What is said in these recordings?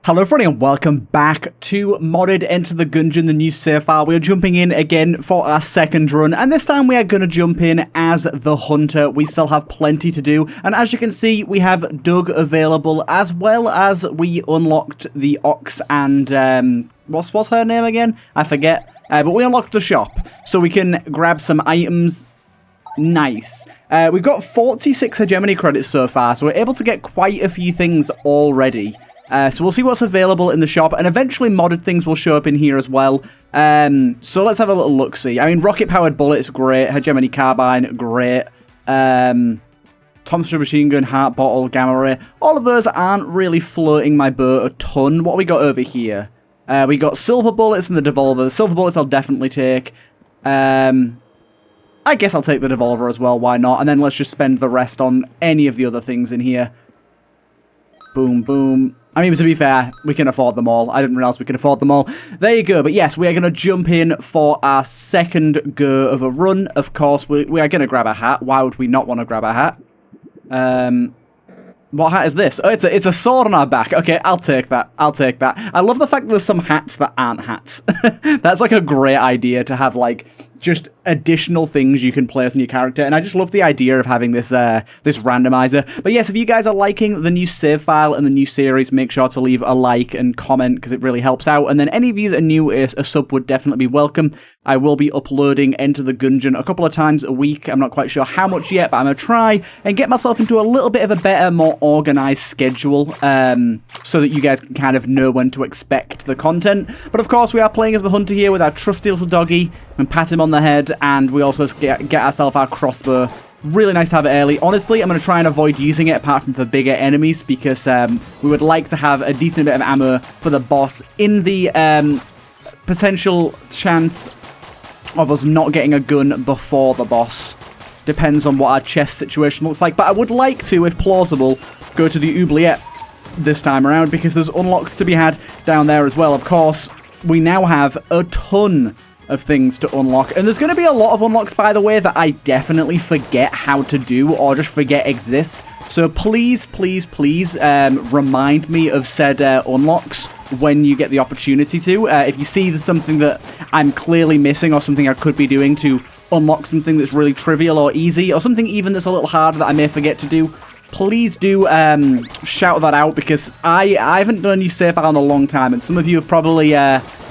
Hello everybody and welcome back to Modded Enter the Gungeon, the new save file. We are jumping in again for our second run, and this time we are going to jump in as the hunter. We still have plenty to do, and as you can see, we have Doug available, as well as we unlocked the ox and, what's her name again? I forget. But we unlocked the shop, so we can grab some items. Nice. We've got 46 hegemony credits so far, so we're able to get quite a few things already. So we'll see what's available in the shop, and eventually modded things will show up in here as well. So let's have a little look-see. I mean, rocket-powered bullets, great. Hegemony carbine, great. Thompson machine gun, heart bottle, gamma ray. All of those aren't really floating my boat a ton. What have we got over here? We got silver bullets and the devolver. The silver bullets I'll definitely take. I guess I'll take the devolver as well, why not? And then let's just spend the rest on any of the other things in here. Boom, boom. I mean, to be fair, we can afford them all. I didn't realize we could afford them all. There you go. But yes, we are going to jump in for our second go of a run. Of course, we are going to grab a hat. Why would we not want to grab a hat? What hat is this? Oh, it's a sword on our back. Okay, I'll take that. I'll take that. I love the fact that there's some hats that aren't hats. That's like a great idea to have, like, just additional things you can place on your character, and I just love the idea of having this this randomizer. But yes, if you guys are liking the new save file and the new series, make sure to leave a like and comment because it really helps out. And then any of you that are new, a sub would definitely be welcome. I will be uploading Enter the Gungeon a couple of times a week. I'm not quite sure how much yet, but I'm going to try and get myself into a little bit of a better, more organized schedule so that you guys can kind of know when to expect the content. But of course, we are playing as the hunter here with our trusty little doggy and pat him on the head, and we also get ourselves our crossbow. Really nice to have it early. Honestly, I'm going to try and avoid using it apart from for bigger enemies because we would like to have a decent bit of ammo for the boss in the potential chance of us not getting a gun before the boss. Depends on what our chest situation looks like. But I would like to, if plausible, go to the oubliette this time around because there's unlocks to be had down there as well. Of course, we now have a ton of things to unlock. And there's going to be a lot of unlocks, by the way, that I definitely forget how to do or just forget exist. So please, please, please remind me of said unlocks when you get the opportunity to. If you see there's something that I'm clearly missing or something I could be doing to unlock something that's really trivial or easy or something even that's a little harder that I may forget to do, please do shout that out because I haven't done a new save file in a long time, and some of you have probably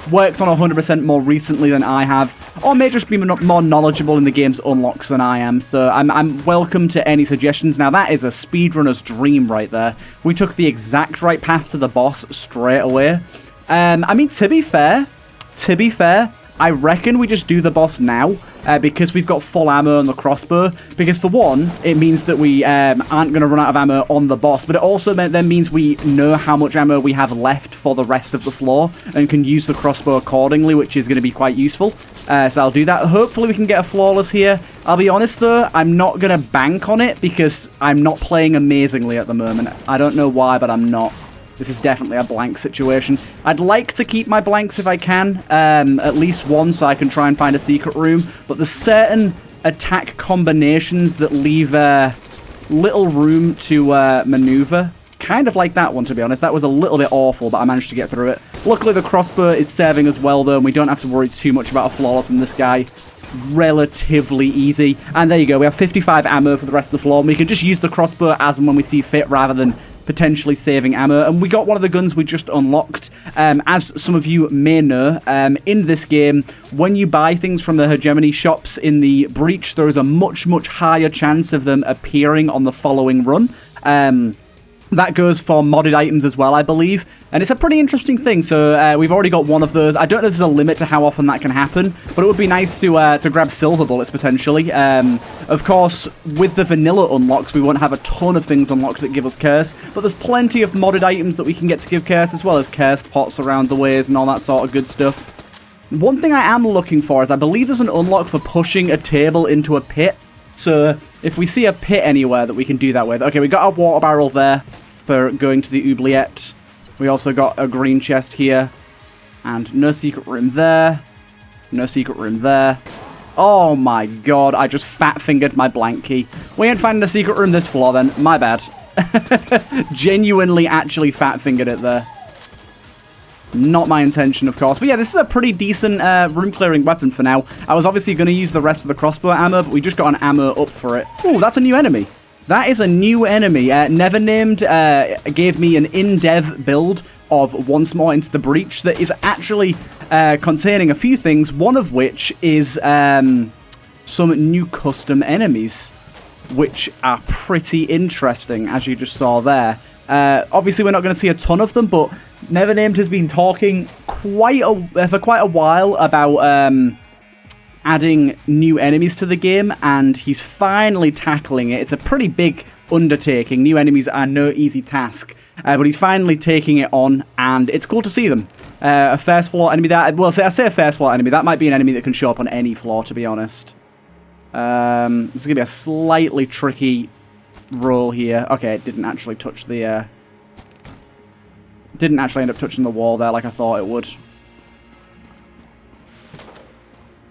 worked on 100% more recently than I have, or may just be more knowledgeable in the game's unlocks than I am, so I'm welcome to any suggestions. Now that is a speedrunner's dream right there. We took the exact right path to the boss straight away. I mean, to be fair, I reckon we just do the boss now because we've got full ammo on the crossbow. Because for one, it means that we aren't going to run out of ammo on the boss. But it also then means we know how much ammo we have left for the rest of the floor and can use the crossbow accordingly, which is going to be quite useful. So I'll do that. Hopefully we can get a flawless here. I'll be honest though, I'm not going to bank on it because I'm not playing amazingly at the moment. I don't know why, but I'm not. This is definitely a blank situation. I'd like to keep my blanks if I can, at least one, so I can try and find a secret room. But there's certain attack combinations that leave little room to maneuver. Kind of like that one, to be honest. That was a little bit awful, but I managed to get through it. Luckily, the crossbow is serving as well, though, and we don't have to worry too much about a flawless in this guy. Relatively easy. And there you go. We have 55 ammo for the rest of the floor, and we can just use the crossbow as and when we see fit rather than potentially saving ammo. And we got one of the guns we just unlocked. As some of you may know, in this game, when you buy things from the hegemony shops in the breach, there is a much, much higher chance of them appearing on the following run. That goes for modded items as well, I believe. And it's a pretty interesting thing. So we've already got one of those. I don't know if there's a limit to how often that can happen, but it would be nice to grab silver bullets, potentially. Of course, with the vanilla unlocks, we won't have a ton of things unlocked that give us curse, but there's plenty of modded items that we can get to give curse, as well as cursed pots around the ways and all that sort of good stuff. One thing I am looking for is I believe there's an unlock for pushing a table into a pit. So if we see a pit anywhere that we can do that with. Okay, we got our water barrel there for going to the oubliette. We also got a green chest here. And no secret room there. No secret room there. Oh my god, I just fat-fingered my blank key. We ain't finding a secret room this floor then. My bad. Genuinely actually fat-fingered it there. Not my intention, of course. But yeah, this is a pretty decent room-clearing weapon for now. I was obviously going to use the rest of the crossbow ammo, but we just got an ammo up for it. Oh, that's a new enemy. That is a new enemy. Never Named gave me an in-dev build of Once More Into the Breach that is actually containing a few things, one of which is some new custom enemies, which are pretty interesting, as you just saw there. Obviously, we're not going to see a ton of them, but Never Named has been talking for quite a while about adding new enemies to the game, and he's finally tackling it. It's a pretty big undertaking. New enemies are no easy task, but he's finally taking it on, and it's cool to see them. A first floor enemy that, well, I say a first floor enemy, that might be an enemy that can show up on any floor, to be honest. This is going to be a slightly tricky roll here. Okay, it didn't actually touch the... didn't actually end up touching the wall there like I thought it would.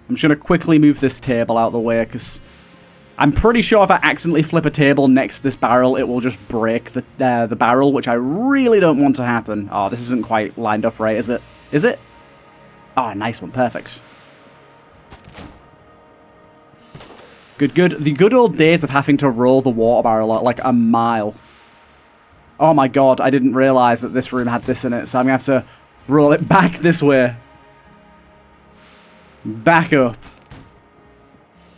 I'm just going to quickly move this table out of the way, because I'm pretty sure if I accidentally flip a table next to this barrel, it will just break the barrel, which I really don't want to happen. Oh, this isn't quite lined up right, is it? Is it? Oh, nice one. Perfect. Good, good. The good old days of having to roll the water barrel at like a mile. Oh my god, I didn't realize that this room had this in it, so I'm going to have to roll it back this way. Back up.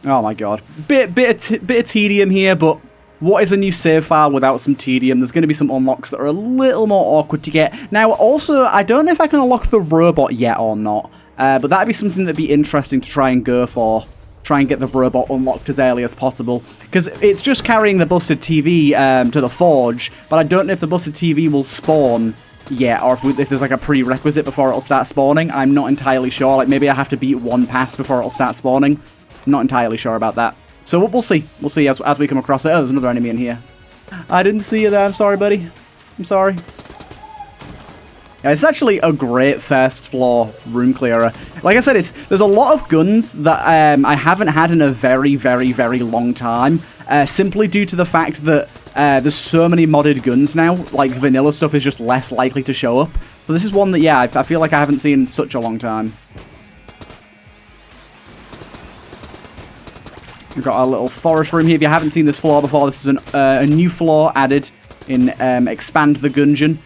Oh my god. Bit of tedium here, but what is a new save file without some tedium? There's going to be some unlocks that are a little more awkward to get. Now, also, I don't know if I can unlock the robot yet or not, but that'd be something that'd be interesting to try and go for. Try and get the robot unlocked as early as possible. Because it's just carrying the busted TV to the forge, but I don't know if the busted TV will spawn yet, or if there's like a prerequisite before it'll start spawning. I'm not entirely sure. Like, maybe I have to beat one pass before it'll start spawning. Not entirely sure about that. So we'll see. We'll see as we come across it. Oh, there's another enemy in here. I didn't see you there. I'm sorry, buddy. I'm sorry. Yeah, it's actually a great first floor room clearer. Like I said, there's a lot of guns that I haven't had in a very, very, very long time. Simply due to the fact that there's so many modded guns now. Like, vanilla stuff is just less likely to show up. So this is one that, yeah, I feel like I haven't seen in such a long time. We've got our little forest room here. If you haven't seen this floor before, this is a new floor added in Expand the Gungeon.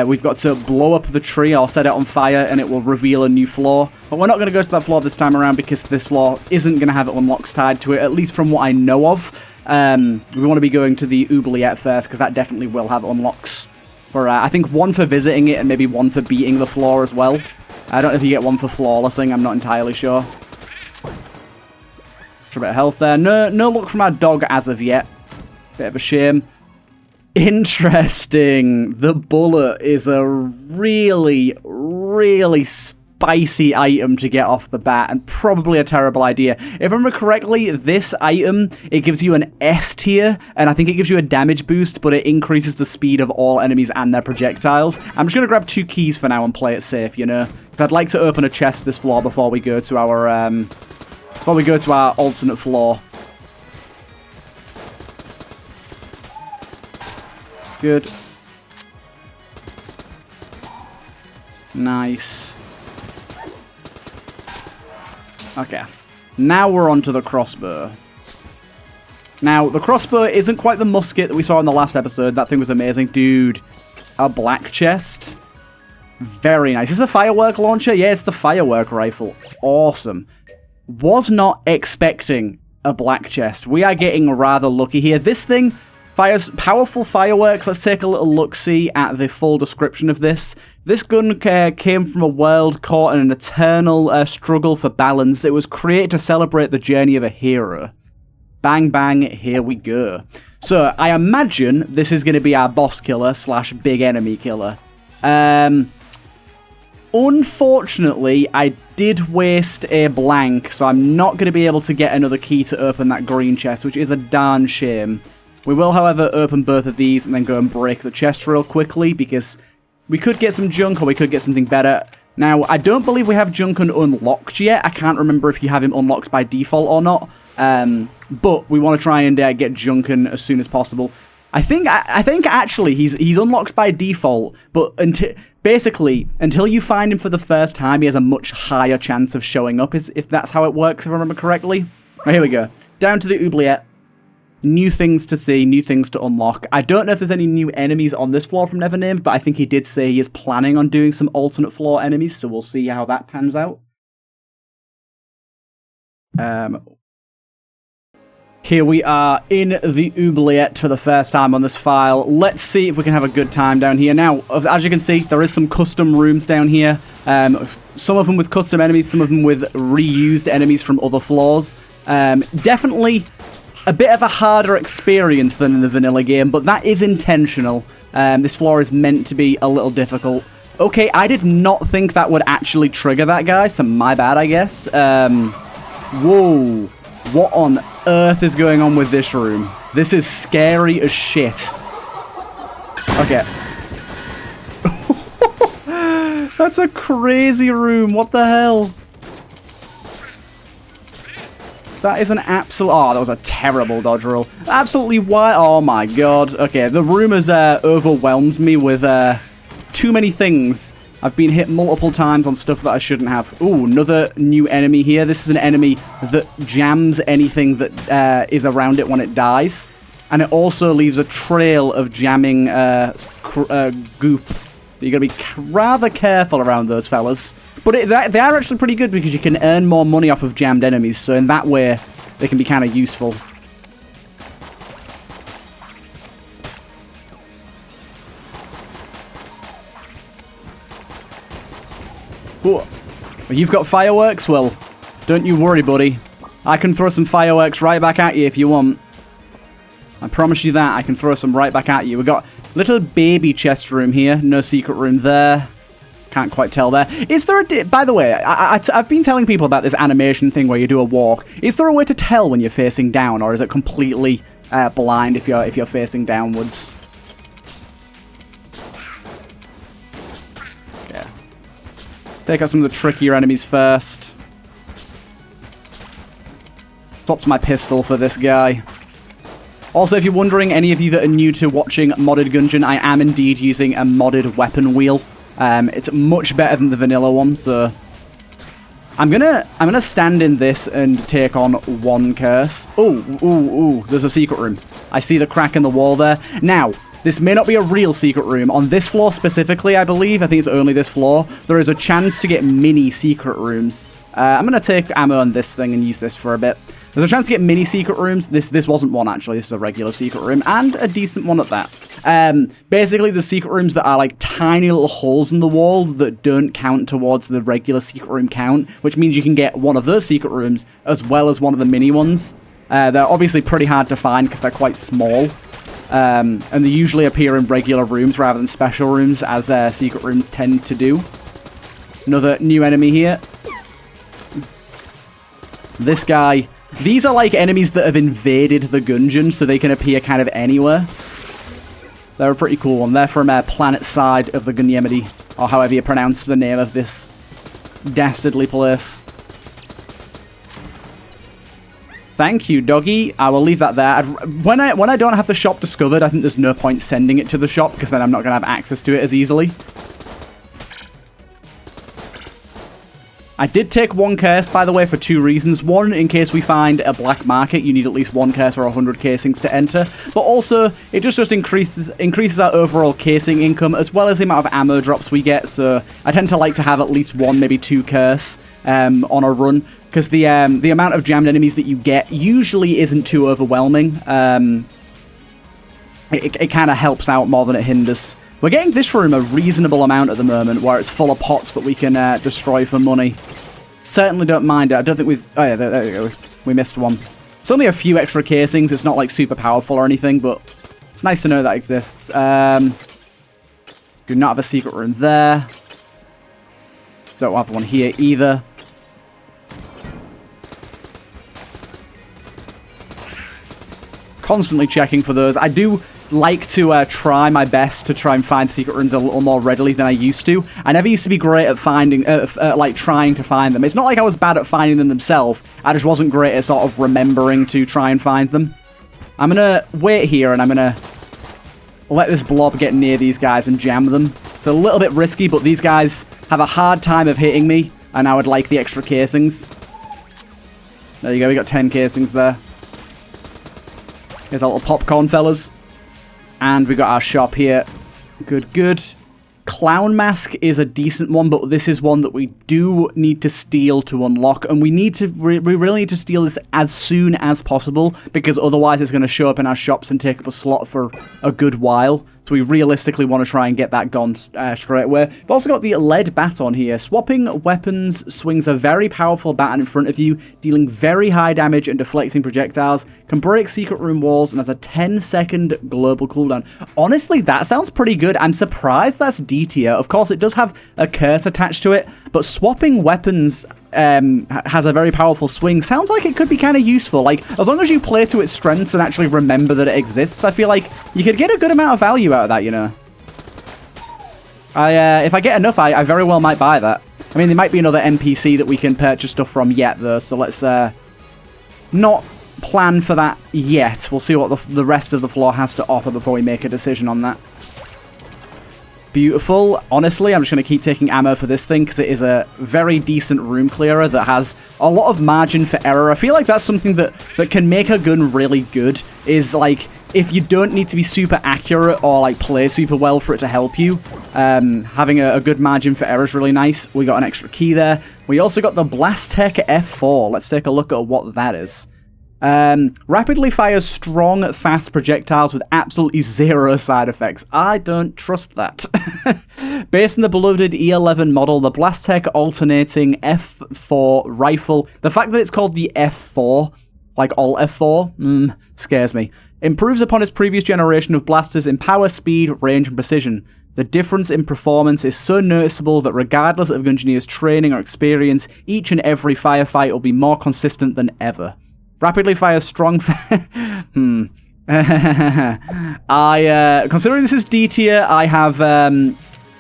We've got to blow up the tree or set it on fire, and it will reveal a new floor. But we're not going to go to that floor this time around, because this floor isn't going to have unlocks tied to it, at least from what I know of. We want to be going to the oubliette first, because that definitely will have unlocks. For I think one for visiting it, and maybe one for beating the floor as well. I don't know if you get one for flawlessing, I'm not entirely sure. A bit of health there. No luck from our dog as of yet. Bit of a shame. Interesting. The bullet is a really, really spicy item to get off the bat, and probably a terrible idea. If I remember correctly, this item, it gives you an S tier, and I think it gives you a damage boost, but it increases the speed of all enemies and their projectiles. I'm just going to grab 2 keys for now and play it safe, you know? If I'd like to open a chest this floor before we go to our alternate floor. Good. Nice. Okay. Now we're on to the crossbow. Now, the crossbow isn't quite the musket that we saw in the last episode. That thing was amazing. Dude, a black chest. Very nice. Is this a firework launcher? Yeah, it's the firework rifle. Awesome. Was not expecting a black chest. We are getting rather lucky here. This thing fires powerful fireworks. Let's take a little look-see at the full description of this. This gun came from a world caught in an eternal struggle for balance. It was created to celebrate the journey of a hero. Bang, bang, here we go. So, I imagine this is going to be our boss killer / big enemy killer. Unfortunately, I did waste a blank, so I'm not going to be able to get another key to open that green chest, which is a darn shame. We will, however, open both of these and then go and break the chest real quickly, because we could get some junk or we could get something better. Now, I don't believe we have Junkin unlocked yet. I can't remember if you have him unlocked by default or not. But we want to try and get Junkin as soon as possible. I think actually he's unlocked by default, but basically until you find him for the first time, he has a much higher chance of showing up. If that's how it works, if I remember correctly. Right, here we go. Down to the oubliette. New things to see, new things to unlock. I don't know if there's any new enemies on this floor from Nevernamed, but I think he did say he is planning on doing some alternate floor enemies, so we'll see how that pans out. Here we are in the oubliette for the first time on this file. Let's see if we can have a good time down here. Now, as you can see, there is some custom rooms down here. Some of them with custom enemies, some of them with reused enemies from other floors. Definitely a bit of a harder experience than in the vanilla game, but that is intentional. This floor is meant to be a little difficult. Okay, I did not think that would actually trigger that guy, so my bad, I guess. Whoa. What on earth is going on with this room? This is scary as shit. Okay. That's a crazy room. What the hell? That is an absolute... Oh, that was a terrible dodge roll. Absolutely wild. Oh my god. Okay, the room has overwhelmed me with too many things. I've been hit multiple times on stuff that I shouldn't have. Ooh, another new enemy here. This is an enemy that jams anything that is around it when it dies. And it also leaves a trail of jamming goop. You've got to be rather careful around those fellas. But they are actually pretty good because you can earn more money off of jammed enemies. So in that way, they can be kind of useful. Ooh. You've got fireworks? Well, don't you worry, buddy. I can throw some fireworks right back at you if you want. I promise you that. I can throw some right back at you. We've got little baby chest room here. No secret room there. Can't quite tell there. Is there a... By the way, I've been telling people about this animation thing where you do a walk. Is there a way to tell when you're facing down, or is it completely blind if you're facing downwards? Take out some of the trickier enemies first. Swapped my pistol for this guy. Also, if you're wondering, any of you that are new to watching modded Gungeon, I am indeed using a modded weapon wheel. It's much better than the vanilla one, so... I'm gonna stand in this and take on one curse. Ooh, there's a secret room. I see the crack in the wall there. Now... This may not be a real secret room. On this floor specifically, I believe, I think it's only this floor, there is a chance to get mini secret rooms. I'm going to take ammo on this thing and use this for a bit. There's a chance to get mini secret rooms. This wasn't one, actually. This is a regular secret room, and a decent one at that. Basically, the secret rooms that are like tiny little holes in the wall that don't count towards the regular secret room count, which means you can get one of those secret rooms as well as one of the mini ones. They're obviously pretty hard to find because they're quite small. And they usually appear in regular rooms rather than special rooms, as secret rooms tend to do. Another new enemy here. This guy. These are like enemies that have invaded the Gungeon, so they can appear kind of anywhere. They're a pretty cool one. They're from planet side of the Gungemity, or however you pronounce the name of this dastardly place. Thank you, doggy. I will leave that there. When I don't have the shop discovered, I think there's no point sending it to the shop, because then I'm not going to have access to it as easily. I did take one curse, by the way, for two reasons. One, in case we find a black market, you need at least one curse or 100 casings to enter. But also, it just increases our overall casing income, as well as the amount of ammo drops we get. So I tend to like to have at least one, maybe two curse on a run, because the amount of jammed enemies that you get usually isn't too overwhelming. It kind of helps out more than it hinders. We're getting this room a reasonable amount at the moment, where it's full of pots that we can destroy for money. Certainly don't mind it. I don't think we've... Oh yeah, there we go. We missed one. It's only a few extra casings. It's not like super powerful or anything, but it's nice to know that exists. Do not have a secret room there. Don't have one here either. Constantly checking for those. I do like to try my best to try and find secret rooms a little more readily than I used to. I never used to be great at finding, like trying to find them. It's not like I was bad at finding them themselves. I just wasn't great at sort of remembering to try and find them. I'm gonna wait here and I'm gonna let this blob get near these guys and jam them. It's a little bit risky, but these guys have a hard time of hitting me, and I would like the extra casings. There you go, we got 10 casings there. Here's our little popcorn, fellas. And we got our shop here. Good, good. Clown Mask is a decent one, but this is one that we do need to steal to unlock, and we need to we really need to steal this as soon as possible, because otherwise it's going to show up in our shops and take up a slot for a good while. So we realistically want to try and get that gone straight away. We've also got the lead baton here. Swapping weapons swings a very powerful baton in front of you, dealing very high damage and deflecting projectiles, can break secret room walls, and has a 10-second global cooldown. Honestly, that sounds pretty good. I'm surprised that's D tier. Of course, it does have a curse attached to it, but swapping weapons has a very powerful swing. Sounds like it could be kind of useful. Like, as long as you play to its strengths and actually remember that it exists, I feel like you could get a good amount of value out of that, you know. If I get enough, I very well might buy that. I mean, there might be another NPC that we can purchase stuff from yet, though, so let's not plan for that yet. We'll see what the rest of the floor has to offer before we make a decision on that. Beautiful. Honestly, I'm just going to keep taking ammo for this thing because it is a very decent room clearer that has a lot of margin for error. I feel like that's something that can make a gun really good, is like, if you don't need to be super accurate or like play super well for it to help you, having a good margin for error is really nice. We got an extra key there. We also got the Blast Tech F4. Let's take a look at what that is. Rapidly fires strong, fast projectiles with absolutely zero side effects. I don't trust that. Based on the beloved E11 model, the Blast Tech alternating F4 rifle, the fact that it's called the F4, like all F4, scares me. Improves upon its previous generation of blasters in power, speed, range, and precision. The difference in performance is so noticeable that regardless of Gungeon's training or experience, each and every firefight will be more consistent than ever. Rapidly fires strong... Considering this is D tier, I have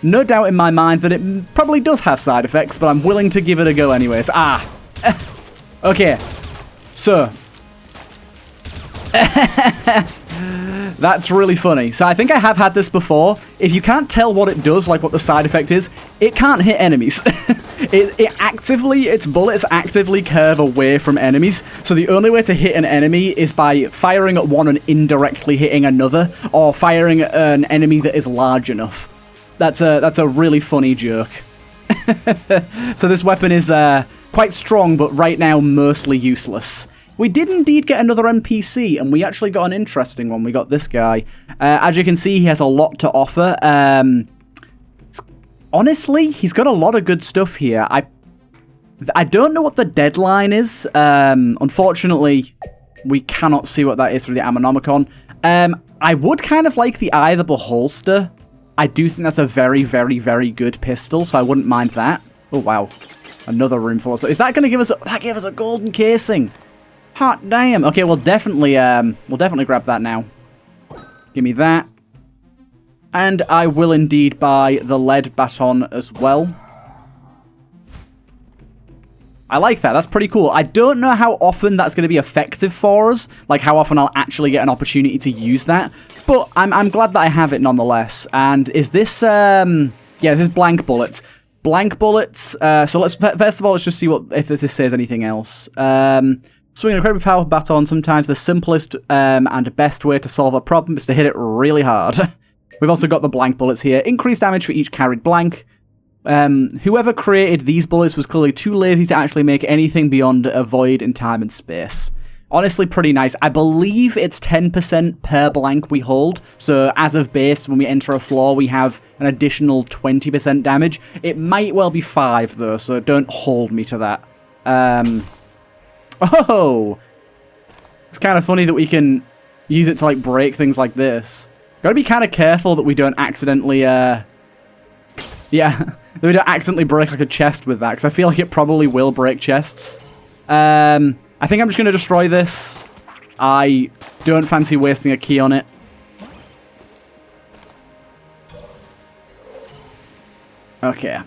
no doubt in my mind that it probably does have side effects, but I'm willing to give it a go anyways. Okay. So... That's really funny. So I think I have had this before. If you can't tell what it does, like what the side effect is, it can't hit enemies. Its bullets actively curve away from enemies. So the only way to hit an enemy is by firing at one and indirectly hitting another, or firing at an enemy that is large enough. That's a really funny joke. So this weapon is quite strong, but right now mostly useless. We did indeed get another NPC, and we actually got an interesting one. We got this guy. As you can see, he has a lot to offer. Honestly, he's got a lot of good stuff here. I don't know what the deadline is. Unfortunately, we cannot see what that is through the Ammonomicon. I would kind of like the Eye of the Beholster. I do think that's a very, very, very good pistol, so I wouldn't mind that. Oh, wow. Another room full. So is that going to give us... That gave us a golden casing. Hot damn. Okay, we'll definitely grab that now. Give me that. And I will indeed buy the lead baton as well. I like that. That's pretty cool. I don't know how often that's going to be effective for us. Like, how often I'll actually get an opportunity to use that. But I'm glad that I have it nonetheless. And is this... yeah, this is blank bullets. Blank bullets. So let's... First of all, let's just see if this says anything else. Swing an incredibly powerful baton, sometimes the simplest and best way to solve a problem is to hit it really hard. We've also got the blank bullets here. Increased damage for each carried blank. Whoever created these bullets was clearly too lazy to actually make anything beyond a void in time and space. Honestly, pretty nice. I believe it's 10% per blank we hold. So as of base, when we enter a floor, we have an additional 20% damage. It might well be 5, though, so don't hold me to that. Oh! It's kind of funny that we can use it to, like, break things like this. Gotta be kind of careful that we don't accidentally, yeah, that we don't accidentally break, like, a chest with that, because I feel like it probably will break chests. I think I'm just gonna destroy this. I don't fancy wasting a key on it. Okay.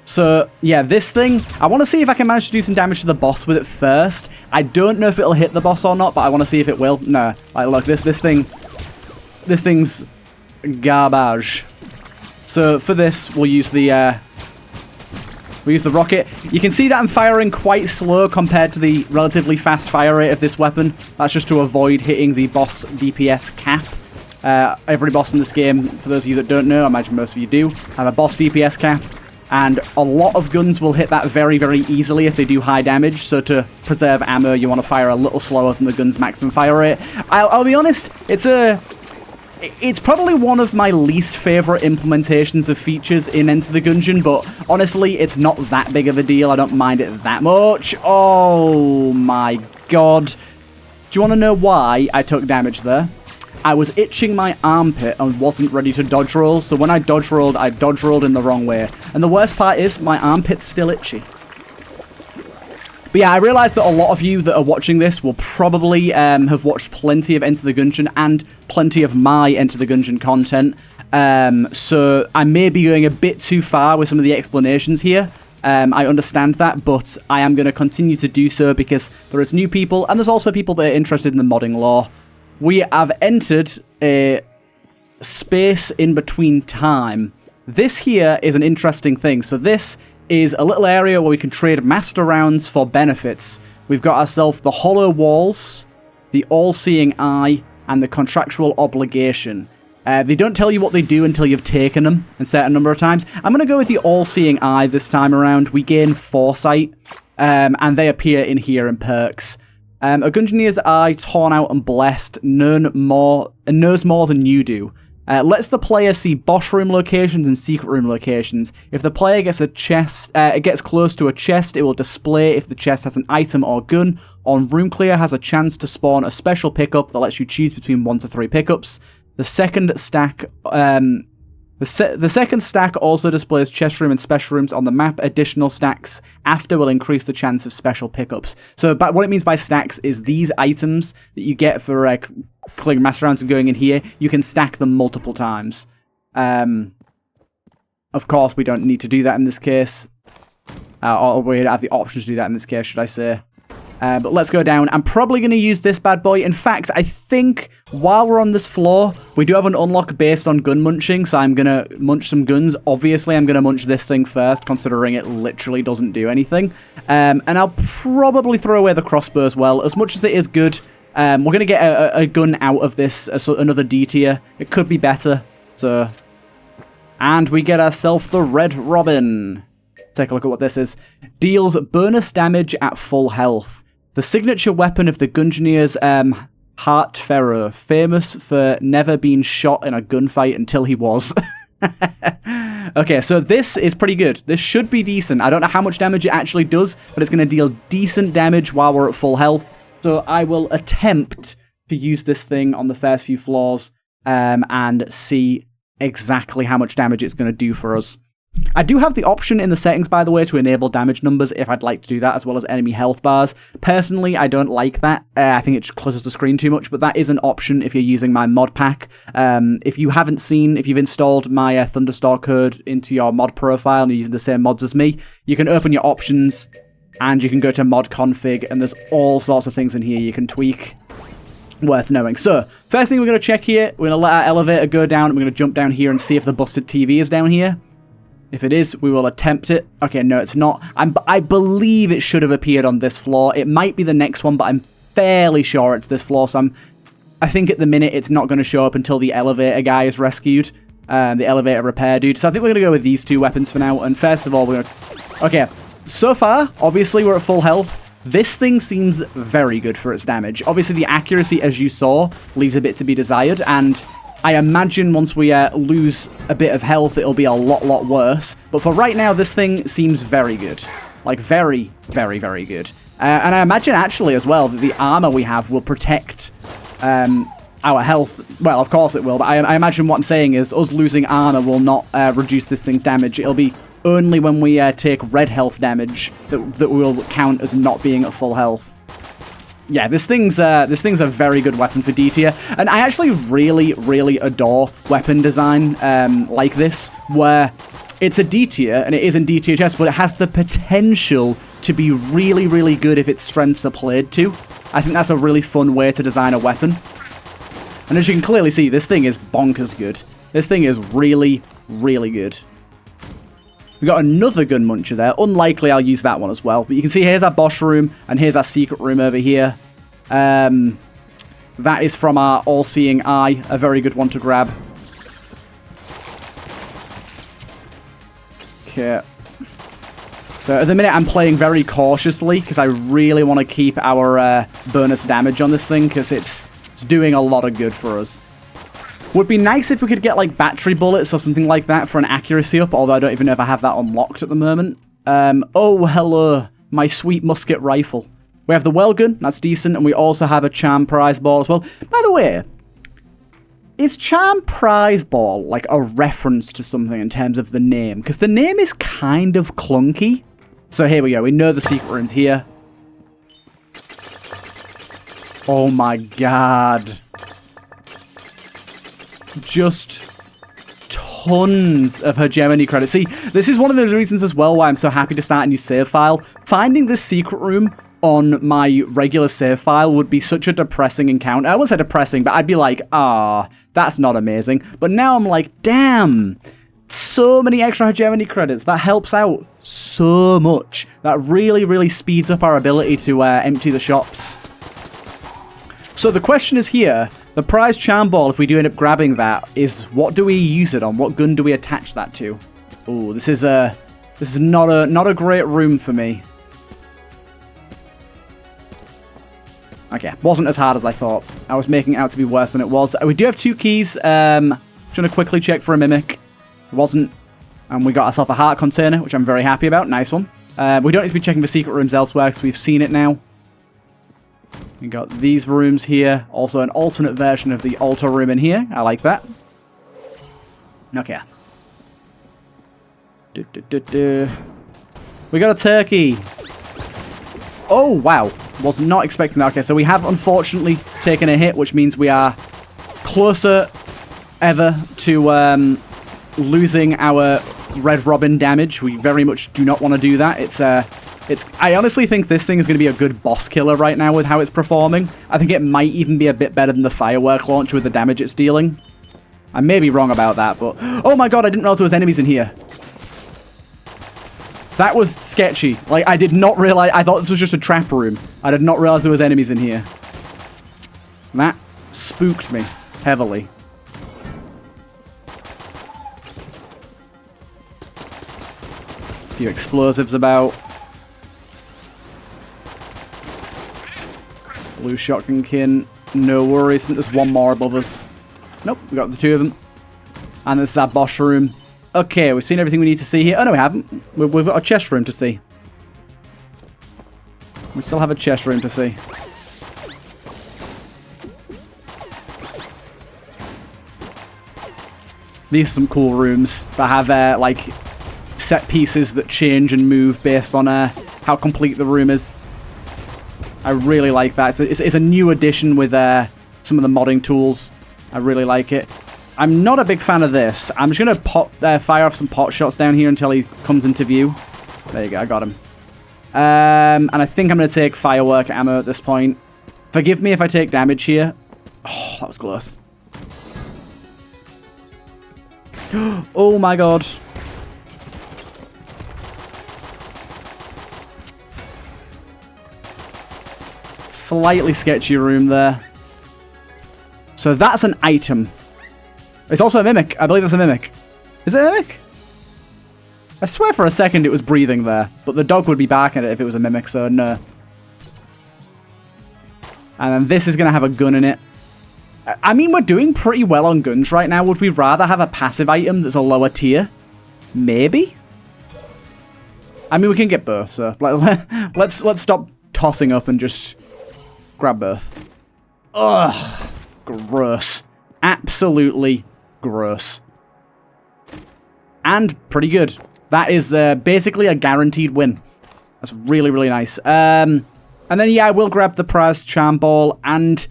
So, yeah, this thing, I want to see if I can manage to do some damage to the boss with it first. I don't know if it'll hit the boss or not, but I want to see if it will. No, like, look, this thing's garbage. So for this, we'll use the rocket. You can see that I'm firing quite slow compared to the relatively fast fire rate of this weapon. That's just to avoid hitting the boss DPS cap. Every boss in this game, for those of you that don't know, I imagine most of you do, have a boss DPS cap. And a lot of guns will hit that very, very easily if they do high damage. So to preserve ammo, you want to fire a little slower than the gun's maximum fire rate. I'll be honest, it's probably one of my least favorite implementations of features in Enter the Gungeon, but honestly, it's not that big of a deal. I don't mind it that much. Oh my god. Do you want to know why I took damage there? I was itching my armpit and wasn't ready to dodge roll, so when I dodge rolled in the wrong way. And the worst part is, my armpit's still itchy. But yeah, I realise that a lot of you that are watching this will probably have watched plenty of Enter the Gungeon and plenty of my Enter the Gungeon content. So I may be going a bit too far with some of the explanations here. I understand that, but I am going to continue to do so because there is new people, and there's also people that are interested in the modding lore. We have entered a space in between time. This here is an interesting thing. So this is a little area where we can trade master rounds for benefits. We've got ourselves the hollow walls, the all-seeing eye, and the contractual obligation. They don't tell you what they do until you've taken them a certain number of times. I'm going to go with the all-seeing eye this time around. We gain foresight, and they appear in here in perks. A Gungeoneer's eye, torn out and blessed, knows more than you do. Lets the player see boss room locations and secret room locations. If the player gets a chest, it gets close to a chest, it will display if the chest has an item or gun. On room clear, has a chance to spawn a special pickup that lets you choose between 1 to 3 pickups. The second stack, the second stack also displays chest room and special rooms on the map. Additional stacks after will increase the chance of special pickups. So what it means by stacks is these items that you get for clearing master rounds and going in here, you can stack them multiple times. Of course, we don't need to do that in this case. Or we have the option to do that in this case, should I say. But let's go down. I'm probably going to use this bad boy. In fact, I think while we're on this floor, we do have an unlock based on gun munching, so I'm going to munch some guns. Obviously, I'm going to munch this thing first, considering it literally doesn't do anything. And I'll probably throw away the crossbow as well. As much as it is good, we're going to get a gun out of this, another D tier. It could be better. So, and we get ourselves the Red Robin. Take a look at what this is. Deals bonus damage at full health. The signature weapon of the Gungeoneer's Heart Pharaoh, famous for never being shot in a gunfight until he was. Okay, so this is pretty good. This should be decent. I don't know how much damage it actually does, but it's going to deal decent damage while we're at full health. So I will attempt to use this thing on the first few floors and see exactly how much damage it's going to do for us. I do have the option in the settings, by the way, to enable damage numbers if I'd like to do that, as well as enemy health bars. Personally, I don't like that. I think it just clutters the screen too much, but that is an option if you're using my mod pack. If you've installed my Thunderstar code into your mod profile and you're using the same mods as me, you can open your options and you can go to mod config, and there's all sorts of things in here you can tweak. Worth knowing. So, first thing we're going to check here, we're going to let our elevator go down, and we're going to jump down here and see if the busted TV is down here. If it is, we will attempt it. Okay, no, it's not. I believe it should have appeared on this floor. It might be the next one, but I'm fairly sure it's this floor. So I think at the minute it's not going to show up until the elevator guy is rescued. The elevator repair dude. So I think we're going to go with these two weapons for now. And first of all, we're going to... Okay, so far, obviously we're at full health. This thing seems very good for its damage. Obviously the accuracy, as you saw, leaves a bit to be desired. And I imagine once we lose a bit of health, it'll be a lot worse. But for right now, this thing seems very good. Like, very, very, very good. And I imagine, actually, as well, that the armor we have will protect our health. Well, of course it will, but I imagine what I'm saying is us losing armor will not reduce this thing's damage. It'll be only when we take red health damage that will count as not being at full health. Yeah, this thing's a very good weapon for D tier, and I actually really adore weapon design like this, where it's a D tier, and it is in D tier chest, but it has the potential to be really good if its strengths are played to. I think that's a really fun way to design a weapon. And as you can clearly see, this thing is bonkers good. This thing is really, really good. We got another gun muncher there. Unlikely I'll use that one as well. But you can see here's our boss room, and here's our secret room over here. That is from our all-seeing eye. A very good one to grab. Okay. So at the minute, I'm playing very cautiously because I really want to keep our bonus damage on this thing because it's doing a lot of good for us. Would be nice if we could get like battery bullets or something like that for an accuracy up, although I don't even know if I have that unlocked at the moment. Oh, hello, my sweet musket rifle. We have the well gun, that's decent, and we also have a charm prize ball as well. By the way, is charm prize ball like a reference to something in terms of the name? Because the name is kind of clunky. So here we go, we know the secret room's here. Oh my god. Just tons of hegemony credits. See, this is one of the reasons as well why I'm so happy to start a new save file. Finding this secret room on my regular save file would be such a depressing encounter. I wouldn't say depressing, but I'd be like, ah, that's not amazing. But now I'm like, damn, so many extra hegemony credits. That helps out so much. That really, really speeds up our ability to empty the shops. So the question is here, the prize charm ball, if we do end up grabbing that, is what do we use it on? What gun do we attach that to? Oh, this is not a great room for me. Okay, wasn't as hard as I thought. I was making it out to be worse than it was. We do have 2 keys. Just gonna quickly check for a mimic. It wasn't. And we got ourselves a heart container, which I'm very happy about. Nice one. We don't need to be checking for secret rooms elsewhere because we've seen it now. We got these rooms here. Also an alternate version of the altar room in here. I like that. Okay. We got a turkey. Oh, wow. Was not expecting that. Okay, so we have unfortunately taken a hit, which means we are closer ever to losing our Red Robin damage. We very much do not want to do that. I honestly think this thing is going to be a good boss killer right now with how it's performing. I think it might even be a bit better than the firework launcher with the damage it's dealing. I may be wrong about that, but... Oh my god, I didn't realize there was enemies in here. That was sketchy. Like, I did not realize... I thought this was just a trap room. I did not realize there was enemies in here. That spooked me heavily. A few explosives about. Blue shotgun kin. No worries. I think there's one more above us. Nope, we got the 2 of them. And this is our boss room. Okay, we've seen everything we need to see here. Oh, no, we haven't. We've got a chest room to see. We still have a chest room to see. These are some cool rooms that have, like, set pieces that change and move based on how complete the room is. I really like that. It's a new addition with some of the modding tools. I really like it. I'm not a big fan of this. I'm just going to fire off some pot shots down here until he comes into view. There you go, I got him. And I think I'm going to take firework ammo at this point. Forgive me if I take damage here. Oh, that was close. Oh my god. Slightly sketchy room there. So that's an item. It's also a mimic. I believe it's a mimic. Is it a mimic? I swear for a second it was breathing there. But the dog would be barking at it if it was a mimic, so no. And then this is going to have a gun in it. I mean, we're doing pretty well on guns right now. Would we rather have a passive item that's a lower tier? Maybe? I mean, we can get both, so let's stop tossing up and just grab both. Ugh. Gross. Absolutely gross. And pretty good. That is basically a guaranteed win. That's really, really nice. And then, yeah, I will grab the prized charm ball and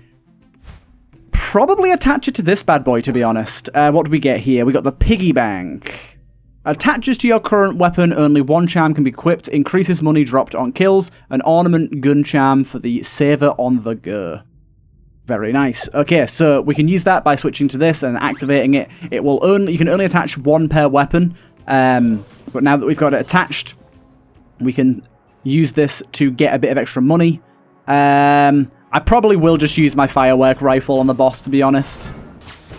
probably attach it to this bad boy, to be honest. What do we get here? We got the piggy bank. Attaches to your current weapon, only 1 charm can be equipped, increases money dropped on kills, an ornament gun charm for the saver on the go. Very nice. Okay, so we can use that by switching to this and activating it. It will only, you can only attach one per weapon. But now that we've got it attached, we can use this to get a bit of extra money. I probably will just use my firework rifle on the boss, to be honest.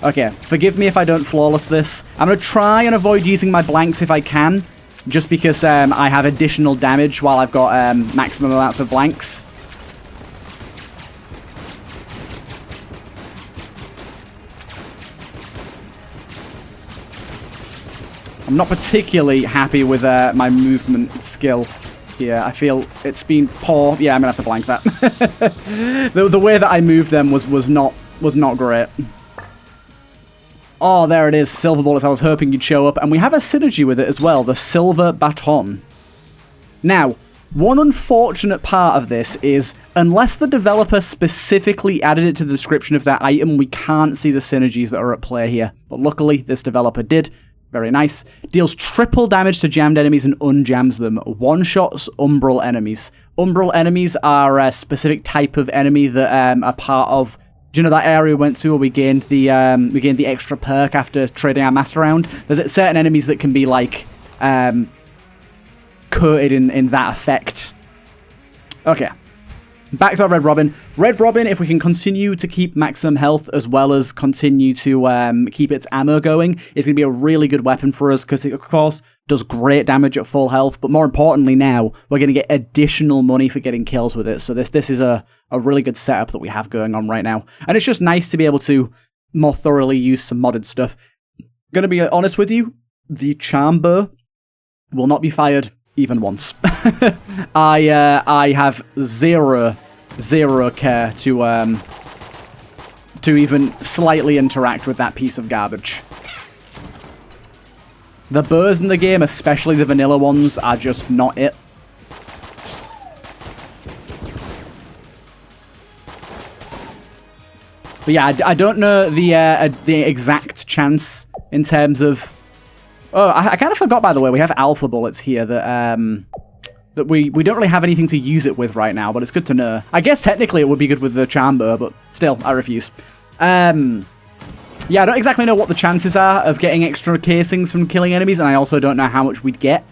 Okay, forgive me if I don't flawless this. I'm going to try and avoid using my blanks if I can, just because I have additional damage while I've got maximum amounts of blanks. I'm not particularly happy with my movement skill here. I feel it's been poor. Yeah, I'm going to have to blank that. the way that I moved them was not great. Oh, there it is. Silver bullets. I was hoping you'd show up. And we have a synergy with it as well. The silver baton. Now, one unfortunate part of this is, unless the developer specifically added it to the description of that item, we can't see the synergies that are at play here. But luckily, this developer did. Very nice. Deals triple damage to jammed enemies and unjams them. One-shots umbral enemies. Umbral enemies are a specific type of enemy that are part of... Do you know that area we went to where we gained the extra perk after trading our master round? There's certain enemies that can be like coated in that effect. Okay. Back to our Red Robin. Red Robin, if we can continue to keep maximum health as well as continue to keep its ammo going, is going to be a really good weapon for us because it, of course, does great damage at full health. But more importantly now, we're going to get additional money for getting kills with it. So this is a really good setup that we have going on right now. And it's just nice to be able to more thoroughly use some modded stuff. Going to be honest with you, the charm bow will not be fired even once. I have zero care to even slightly interact with that piece of garbage. The bows in the game, especially the vanilla ones, are just not it. But yeah, I don't know the exact chance in terms of... Oh, I kind of forgot, by the way, we have alpha bullets here that that we don't really have anything to use it with right now, but it's good to know. I guess technically it would be good with the charm bow, but still, I refuse. Yeah, I don't exactly know what the chances are of getting extra casings from killing enemies, and I also don't know how much we'd get.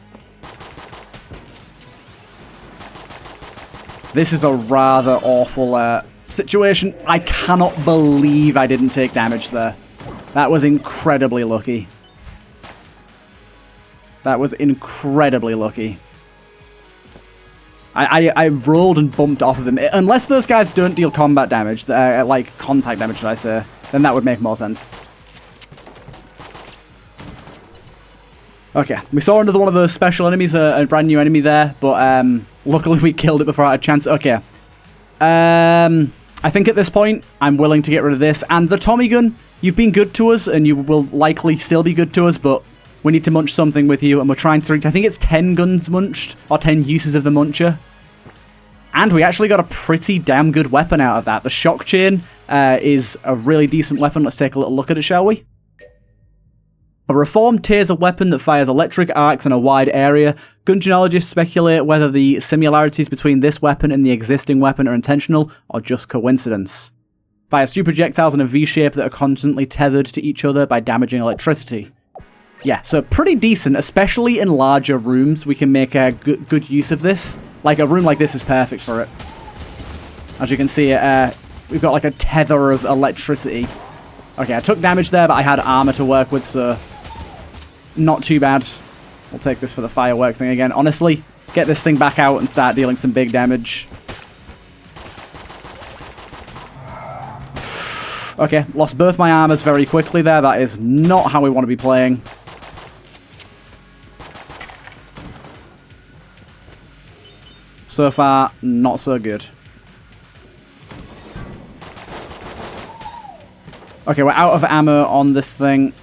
This is a rather awful situation. I cannot believe I didn't take damage there. That was incredibly lucky. That was incredibly lucky. I rolled and bumped off of them. Unless those guys don't deal combat damage, like contact damage, should I say, then that would make more sense. Okay, we saw another one of those special enemies, a brand new enemy there, but luckily we killed it before I had a chance. Okay. I think at this point, I'm willing to get rid of this. And the Tommy gun, you've been good to us, and you will likely still be good to us, but we need to munch something with you, and we're trying to reach, I think it's 10 guns munched, or 10 uses of the muncher. And we actually got a pretty damn good weapon out of that. The shock chain is a really decent weapon. Let's take a little look at it, shall we? A reformed taser weapon that fires electric arcs in a wide area. Gungeonologists speculate whether the similarities between this weapon and the existing weapon are intentional or just coincidence. Fires two projectiles in a V-shape that are constantly tethered to each other by damaging electricity. Yeah, so pretty decent, especially in larger rooms. We can make a good use of this. Like, a room like this is perfect for it. As you can see, we've got like a tether of electricity. Okay, I took damage there, but I had armor to work with, so not too bad. We'll take this for the firework thing again. Honestly, get this thing back out and start dealing some big damage. Okay, lost both my armors very quickly there. That is not how we want to be playing. So far, not so good. Okay, we're out of ammo on this thing.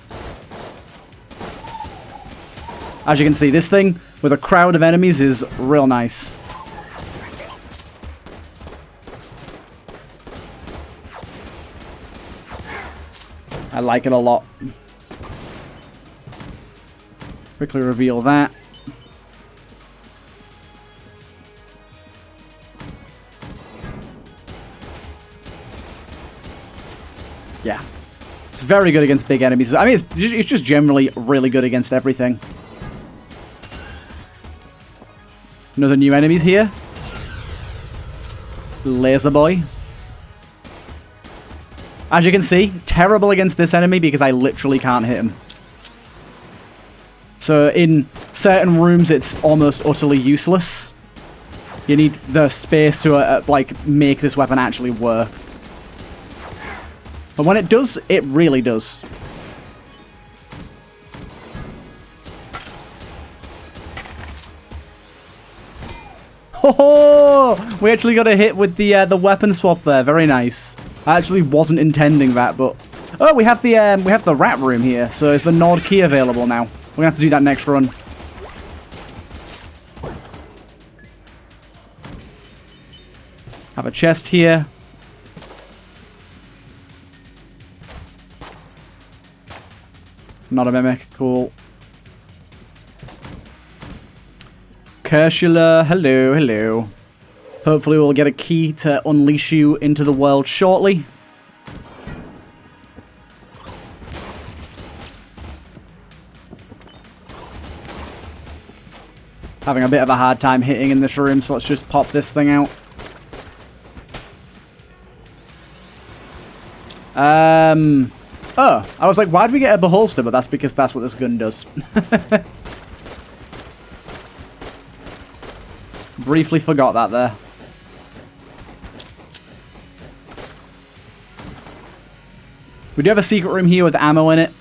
As you can see, this thing with a crowd of enemies is real nice. I like it a lot. Quickly reveal that. Yeah. It's very good against big enemies. I mean, it's just generally really good against everything. Another new enemies here. Laser boy. As you can see, terrible against this enemy because I literally can't hit him. So in certain rooms, it's almost utterly useless. You need the space to like make this weapon actually work. But when it does, it really does. Oh, we actually got a hit with the weapon swap there. Very nice. I actually wasn't intending that, but oh, we have the rat room here. So is the Nord key available now? We're gonna have to do that next run. Have a chest here. Not a mimic. Cool. Cursula, hello, hello. Hopefully we'll get a key to unleash you into the world shortly. Having a bit of a hard time hitting in this room, so let's just pop this thing out. Oh, I was like, why did we get a beholster? But that's because that's what this gun does. Briefly forgot that there. We do have a secret room here with ammo in it.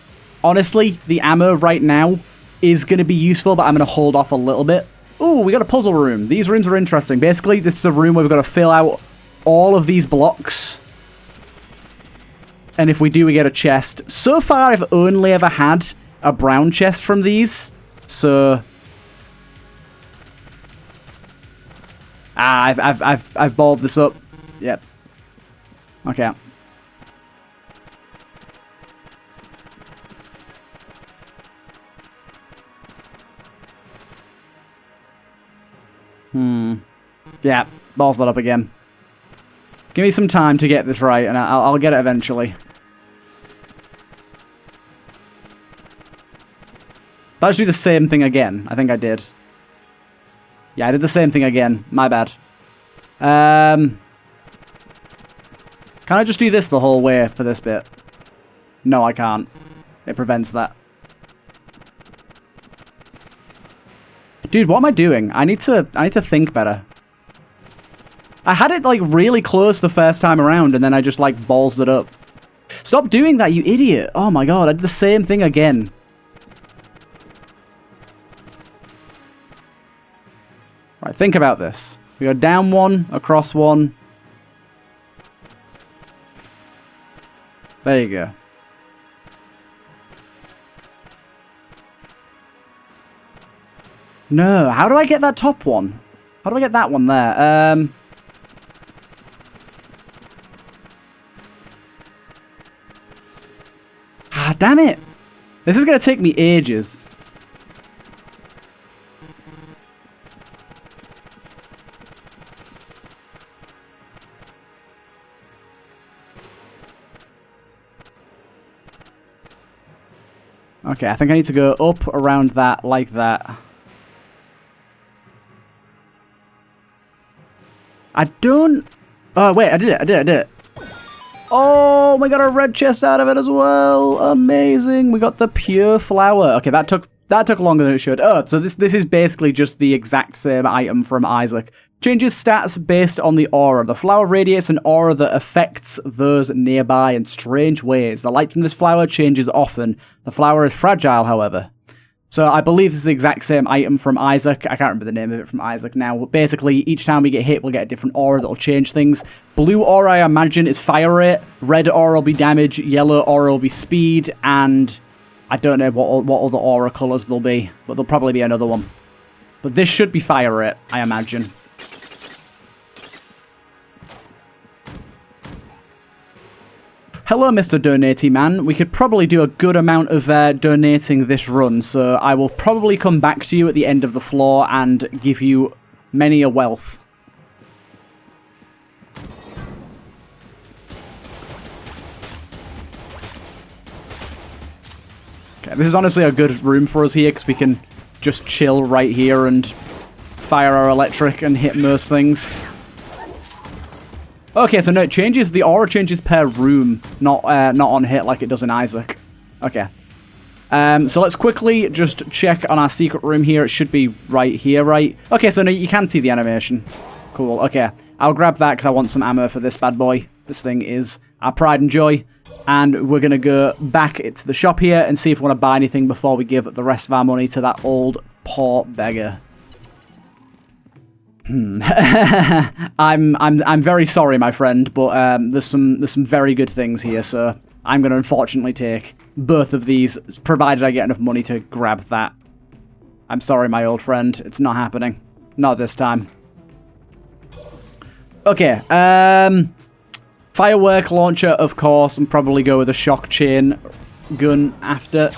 Honestly, the ammo right now is going to be useful, but I'm going to hold off a little bit. Ooh, we got a puzzle room. These rooms are interesting. Basically, this is a room where we've got to fill out all of these blocks. And if we do, we get a chest. So far, I've only ever had a brown chest from these. So... I've balled this up. Yep. Okay. Yeah, balls that up again. Give me some time to get this right, and I'll get it eventually. Did I just do the same thing again? I think I did. Yeah, I did the same thing again. My bad. Can I just do this the whole way for this bit? No, I can't. It prevents that. Dude, what am I doing? I need to think better. I had it, like, really close the first time around, and then I just, like, ballsed it up. Stop doing that, you idiot! Oh my god, I did the same thing again. Right, think about this. We go down one, across one. There you go. No, how do I get that top one? How do I get that one there? Ah, damn it! This is going to take me ages. Okay, I think I need to go up around that, like that. I don't... Oh, wait, I did it. Oh, we got a red chest out of it as well. Amazing. We got the pure flower. Okay, that took longer than it should. Oh, so this is basically just the exact same item from Isaac. Changes stats based on the aura. The flower radiates an aura that affects those nearby in strange ways. The light from this flower changes often. The flower is fragile, however. So I believe this is the exact same item from Isaac. I can't remember the name of it from Isaac now. But basically, each time we get hit, we'll get a different aura that'll change things. Blue aura, I imagine, is fire rate. Red aura will be damage. Yellow aura will be speed. And I don't know what other aura colours there'll be. But there'll probably be another one. But this should be fire rate, I imagine. Hello, Mr. Donatey Man. We could probably do a good amount of donating this run, so I will probably come back to you at the end of the floor and give you many a wealth. Okay, this is honestly a good room for us here, because we can just chill right here and fire our electric and hit most things. Okay, so no, it changes, the aura changes per room, not on hit like it does in Isaac. Okay. So let's quickly just check on our secret room here. It should be right here, right? Okay, so no, you can see the animation. Cool, okay. I'll grab that because I want some ammo for this bad boy. This thing is our pride and joy. And we're going to go back into the shop here and see if we want to buy anything before we give the rest of our money to that old poor beggar. I'm very sorry, my friend, but there's some very good things here, so I'm going to unfortunately take both of these, provided I get enough money to grab that. I'm sorry, my old friend. It's not happening. Not this time. Okay, firework launcher, of course, and probably go with a shock chain gun after.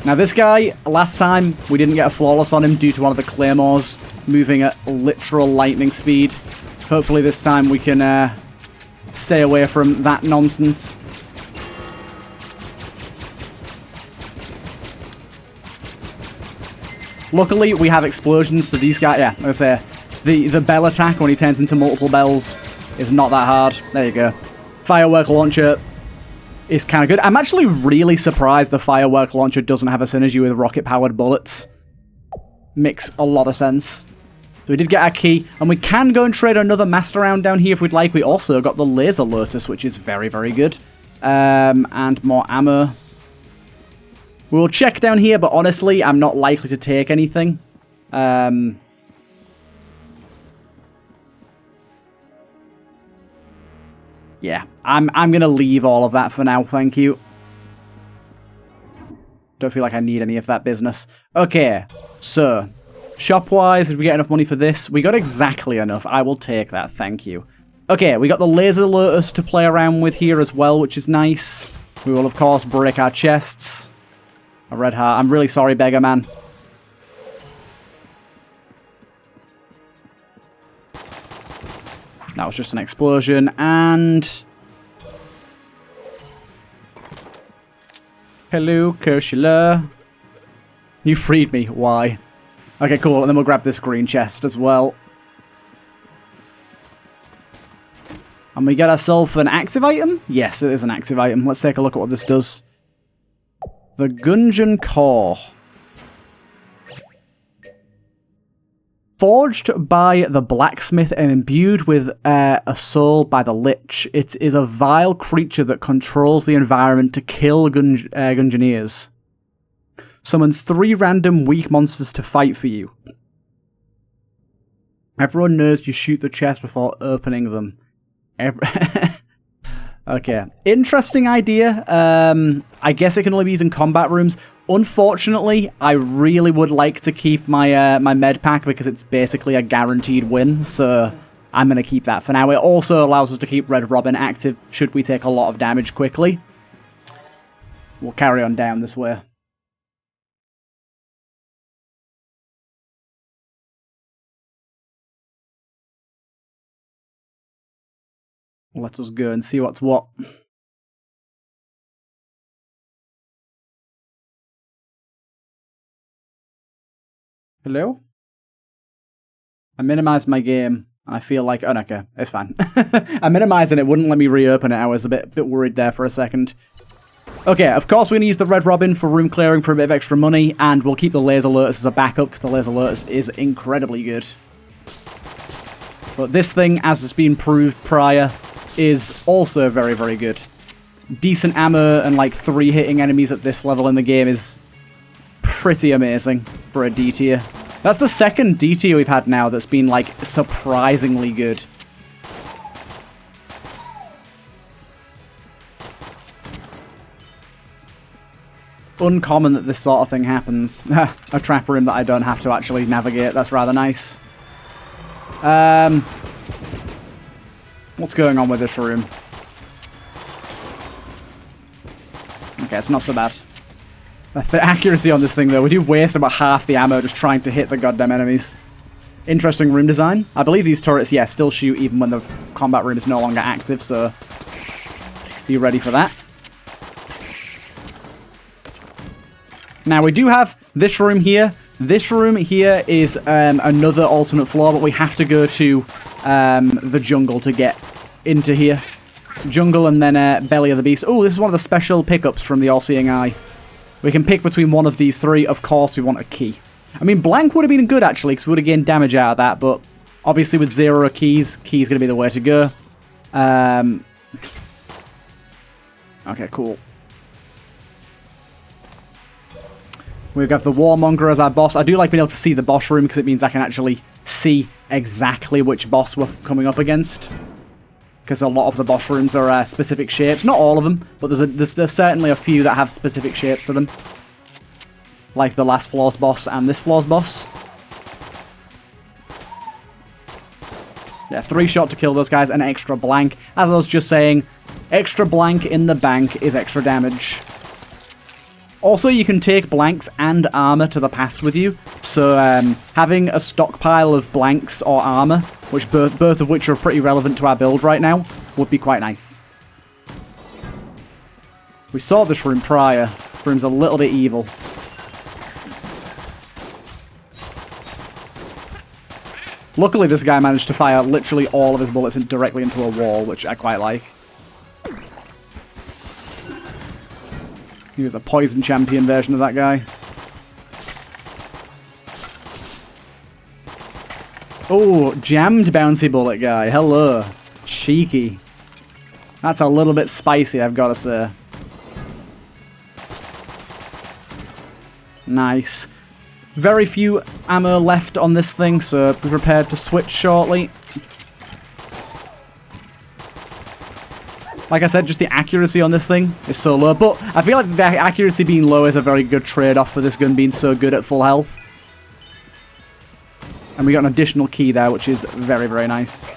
Now this guy, last time, we didn't get a flawless on him due to one of the claymores moving at literal lightning speed. Hopefully this time we can stay away from that nonsense. Luckily, we have explosions, so these guys, yeah, like I say, the bell attack when he turns into multiple bells is not that hard. There you go. Firework launcher is kind of good. I'm actually really surprised the firework launcher doesn't have a synergy with rocket-powered bullets. Makes a lot of sense. So we did get our key, and we can go and trade another master round down here if we'd like. We also got the laser lotus, which is very, very good. And more ammo. We'll check down here, but honestly, I'm not likely to take anything. Yeah, I'm going to leave all of that for now, thank you. Don't feel like I need any of that business. Okay, so, shop-wise, did we get enough money for this? We got exactly enough. I will take that, thank you. Okay, we got the laser lotus to play around with here as well, which is nice. We will, of course, break our chests. A red heart. I'm really sorry, beggar man. That was just an explosion, and... Hello, Kershula. You freed me. Why? Okay, cool. And then we'll grab this green chest as well. And we get ourselves an active item? Yes, it is an active item. Let's take a look at what this does. The Gungeon core. Forged by the blacksmith and imbued with a soul by the lich, it is a vile creature that controls the environment to kill Gungeoneers. Summons 3 random weak monsters to fight for you. Everyone knows you shoot the chest before opening them. Okay, interesting idea. I guess it can only be used in combat rooms. Unfortunately, I really would like to keep my my med pack because it's basically a guaranteed win, so I'm going to keep that for now. It also allows us to keep Red Robin active should we take a lot of damage quickly. We'll carry on down this way. Let us go and see what's what. Hello? I minimized my game. I feel like... Oh, no, okay. It's fine. I minimized and it wouldn't let me reopen it. I was a bit worried there for a second. Okay, of course we're going to use the Red Robin for room clearing for a bit of extra money, and we'll keep the Laser Lotus as a backup because the Laser Lotus is incredibly good. But this thing, as has been proved prior, is also very, very good. Decent ammo and like 3 hitting enemies at this level in the game is pretty amazing for a D tier. That's the second D tier we've had now that's been like surprisingly good. Uncommon that this sort of thing happens. A trap room that I don't have to actually navigate. That's rather nice. What's going on with this room? Okay, it's not so bad. The accuracy on this thing, though, we do waste about half the ammo just trying to hit the goddamn enemies. Interesting room design. I believe these turrets, yeah, still shoot even when the combat room is no longer active, so be ready for that. Now, we do have this room here. This room here is another alternate floor, but we have to go to the jungle to get into here. Jungle and then Belly of the Beast. Oh, this is one of the special pickups from the All-Seeing Eye. We can pick between one of these three. Of course, we want a key. I mean, blank would have been good, actually, because we would have gained damage out of that, but obviously with 0 keys, key's going to be the way to go. Okay, cool. We've got the Warmonger as our boss. I do like being able to see the boss room because it means I can actually see exactly which boss we're coming up against. Because a lot of the boss rooms are specific shapes. Not all of them, but there's certainly a few that have specific shapes to them. Like the last floor's boss and this floor's boss. Yeah, 3 shot to kill those guys, an extra blank. As I was just saying, extra blank in the bank is extra damage. Also, you can take blanks and armor to the past with you. So, having a stockpile of blanks or armor, which both of which are pretty relevant to our build right now, would be quite nice. We saw this room prior. This room's a little bit evil. Luckily, this guy managed to fire literally all of his bullets directly into a wall, which I quite like. He was a poison champion version of that guy. Oh, jammed bouncy bullet guy. Hello. Cheeky. That's a little bit spicy, I've got to say. Nice. Very few ammo left on this thing, so be prepared to switch shortly. Like I said, just the accuracy on this thing is so low. But I feel like the accuracy being low is a very good trade-off for this gun being so good at full health. And we got an additional key there, which is very, very nice.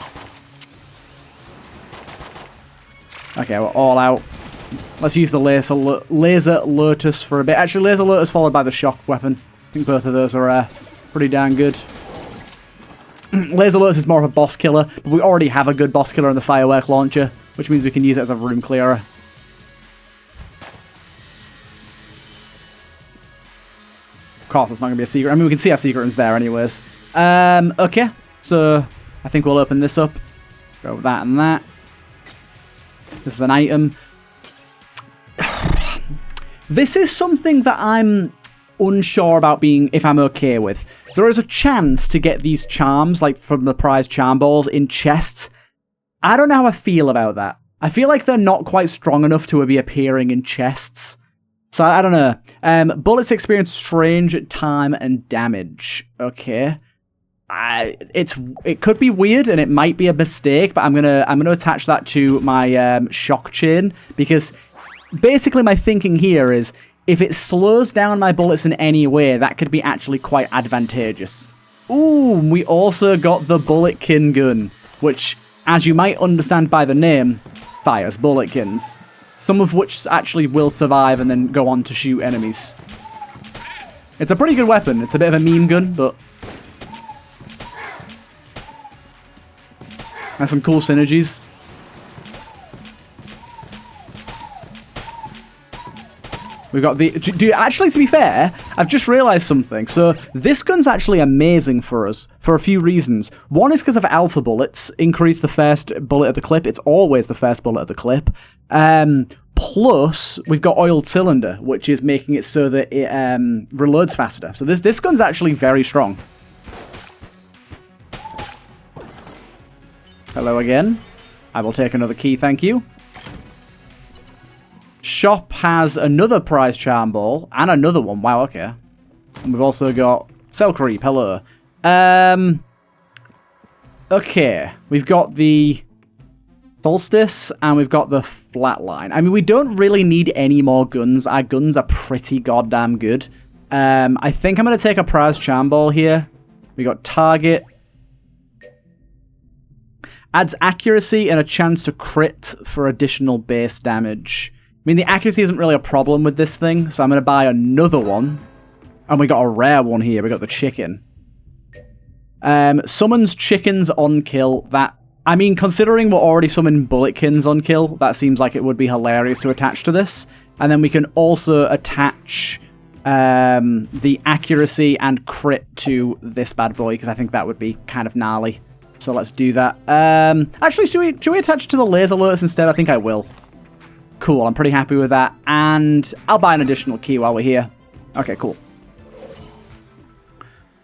Okay, we're all out. Let's use the laser lotus for a bit. Actually, laser lotus followed by the shock weapon. I think both of those are pretty darn good. Laser lotus is more of a boss killer, but we already have a good boss killer in the firework launcher, which means we can use it as a room clearer. Of course, it's not going to be a secret. I mean, we can see our secret rooms there anyways. Okay, so I think we'll open this up. Go with that and that. This is an item. This is something that I'm unsure about if I'm okay with. There is a chance to get these charms, like from the prize charm balls, in chests. I don't know how I feel about that. I feel like they're not quite strong enough to be appearing in chests. So, I don't know. Bullets experience strange time and damage. Okay. It could be weird, and it might be a mistake, but I'm gonna attach that to my shock chain, because basically my thinking here is, if it slows down my bullets in any way, that could be actually quite advantageous. Ooh, we also got the Bulletkin gun, which, as you might understand by the name, fires bulletkins. Some of which actually will survive and then go on to shoot enemies. It's a pretty good weapon. It's a bit of a meme gun, but has some cool synergies. We've got the... Actually, to be fair, I've just realised something. So, this gun's actually amazing for us for a few reasons. One is because of alpha bullets. Increase the first bullet of the clip. It's always the first bullet of the clip. Plus, we've got oiled cylinder, which is making it so that it reloads faster. So, this gun's actually very strong. Hello again. I will take another key, thank you. Shop has another prize charm ball, and another one. Wow, okay. And we've also got Cell Creep, hello. Okay, we've got the Solstice, and we've got the Flatline. I mean, we don't really need any more guns. Our guns are pretty goddamn good. I think I'm going to take a prize charm ball here. We got Target. Adds accuracy and a chance to crit for additional base damage. I mean, the accuracy isn't really a problem with this thing, so I'm going to buy another one. And we got a rare one here. We got the chicken. Summons chickens on kill. That, I mean, considering we're already summoning bulletkins on kill, that seems like it would be hilarious to attach to this. And then we can also attach the accuracy and crit to this bad boy, because I think that would be kind of gnarly. So let's do that. Actually, should we attach it to the laser alerts instead? I think I will. Cool, I'm pretty happy with that. And I'll buy an additional key while we're here. Okay, cool.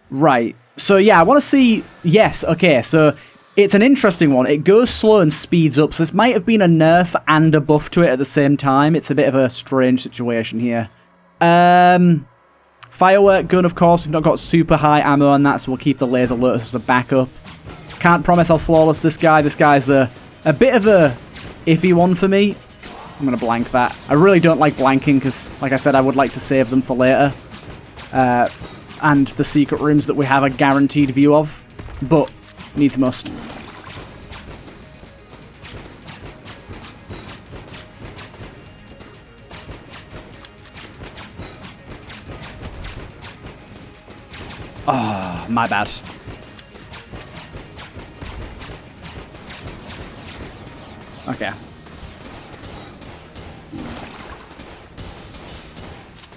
Right. So yeah, I want to see... Yes, okay, so it's an interesting one. It goes slow and speeds up, so this might have been a nerf and a buff to it at the same time. It's a bit of a strange situation here. Firework gun, of course. We've not got super high ammo on that, so we'll keep the laser alerts as a backup. Can't promise I'll flawless this guy. This guy's a bit of a iffy one for me. I'm going to blank that. I really don't like blanking because, like I said, I would like to save them for later. And the secret rooms that we have a guaranteed view of. But, needs must. Oh, my bad. Okay.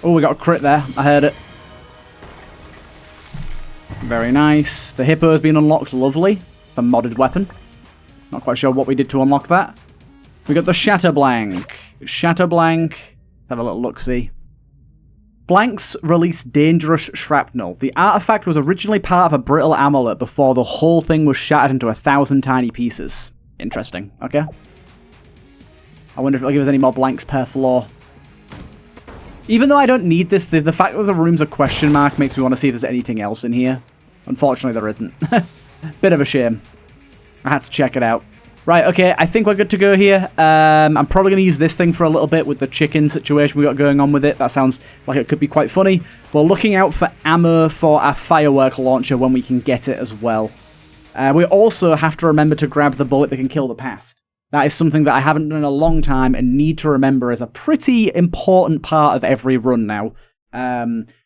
Oh, we got a crit there. I heard it. Very nice. The hippo has been unlocked. Lovely. The modded weapon. Not quite sure what we did to unlock that. We got the Shatterblank. Shatterblank. Have a little look-see. Blanks release dangerous shrapnel. The artifact was originally part of a brittle amulet before the whole thing was shattered into 1,000 tiny pieces. Interesting. Okay. I wonder if it'll give us any more blanks per floor. Even though I don't need this, the fact that the room's a question mark makes me want to see if there's anything else in here. Unfortunately, there isn't. Bit of a shame. I had to check it out. Right, okay, I think we're good to go here. I'm probably going to use this thing for a little bit with the chicken situation we got going on with it. That sounds like it could be quite funny. We're looking out for ammo for our firework launcher when we can get it as well. We also have to remember to grab the bullet that can kill the past. That is something that I haven't done in a long time and need to remember as a pretty important part of every run now.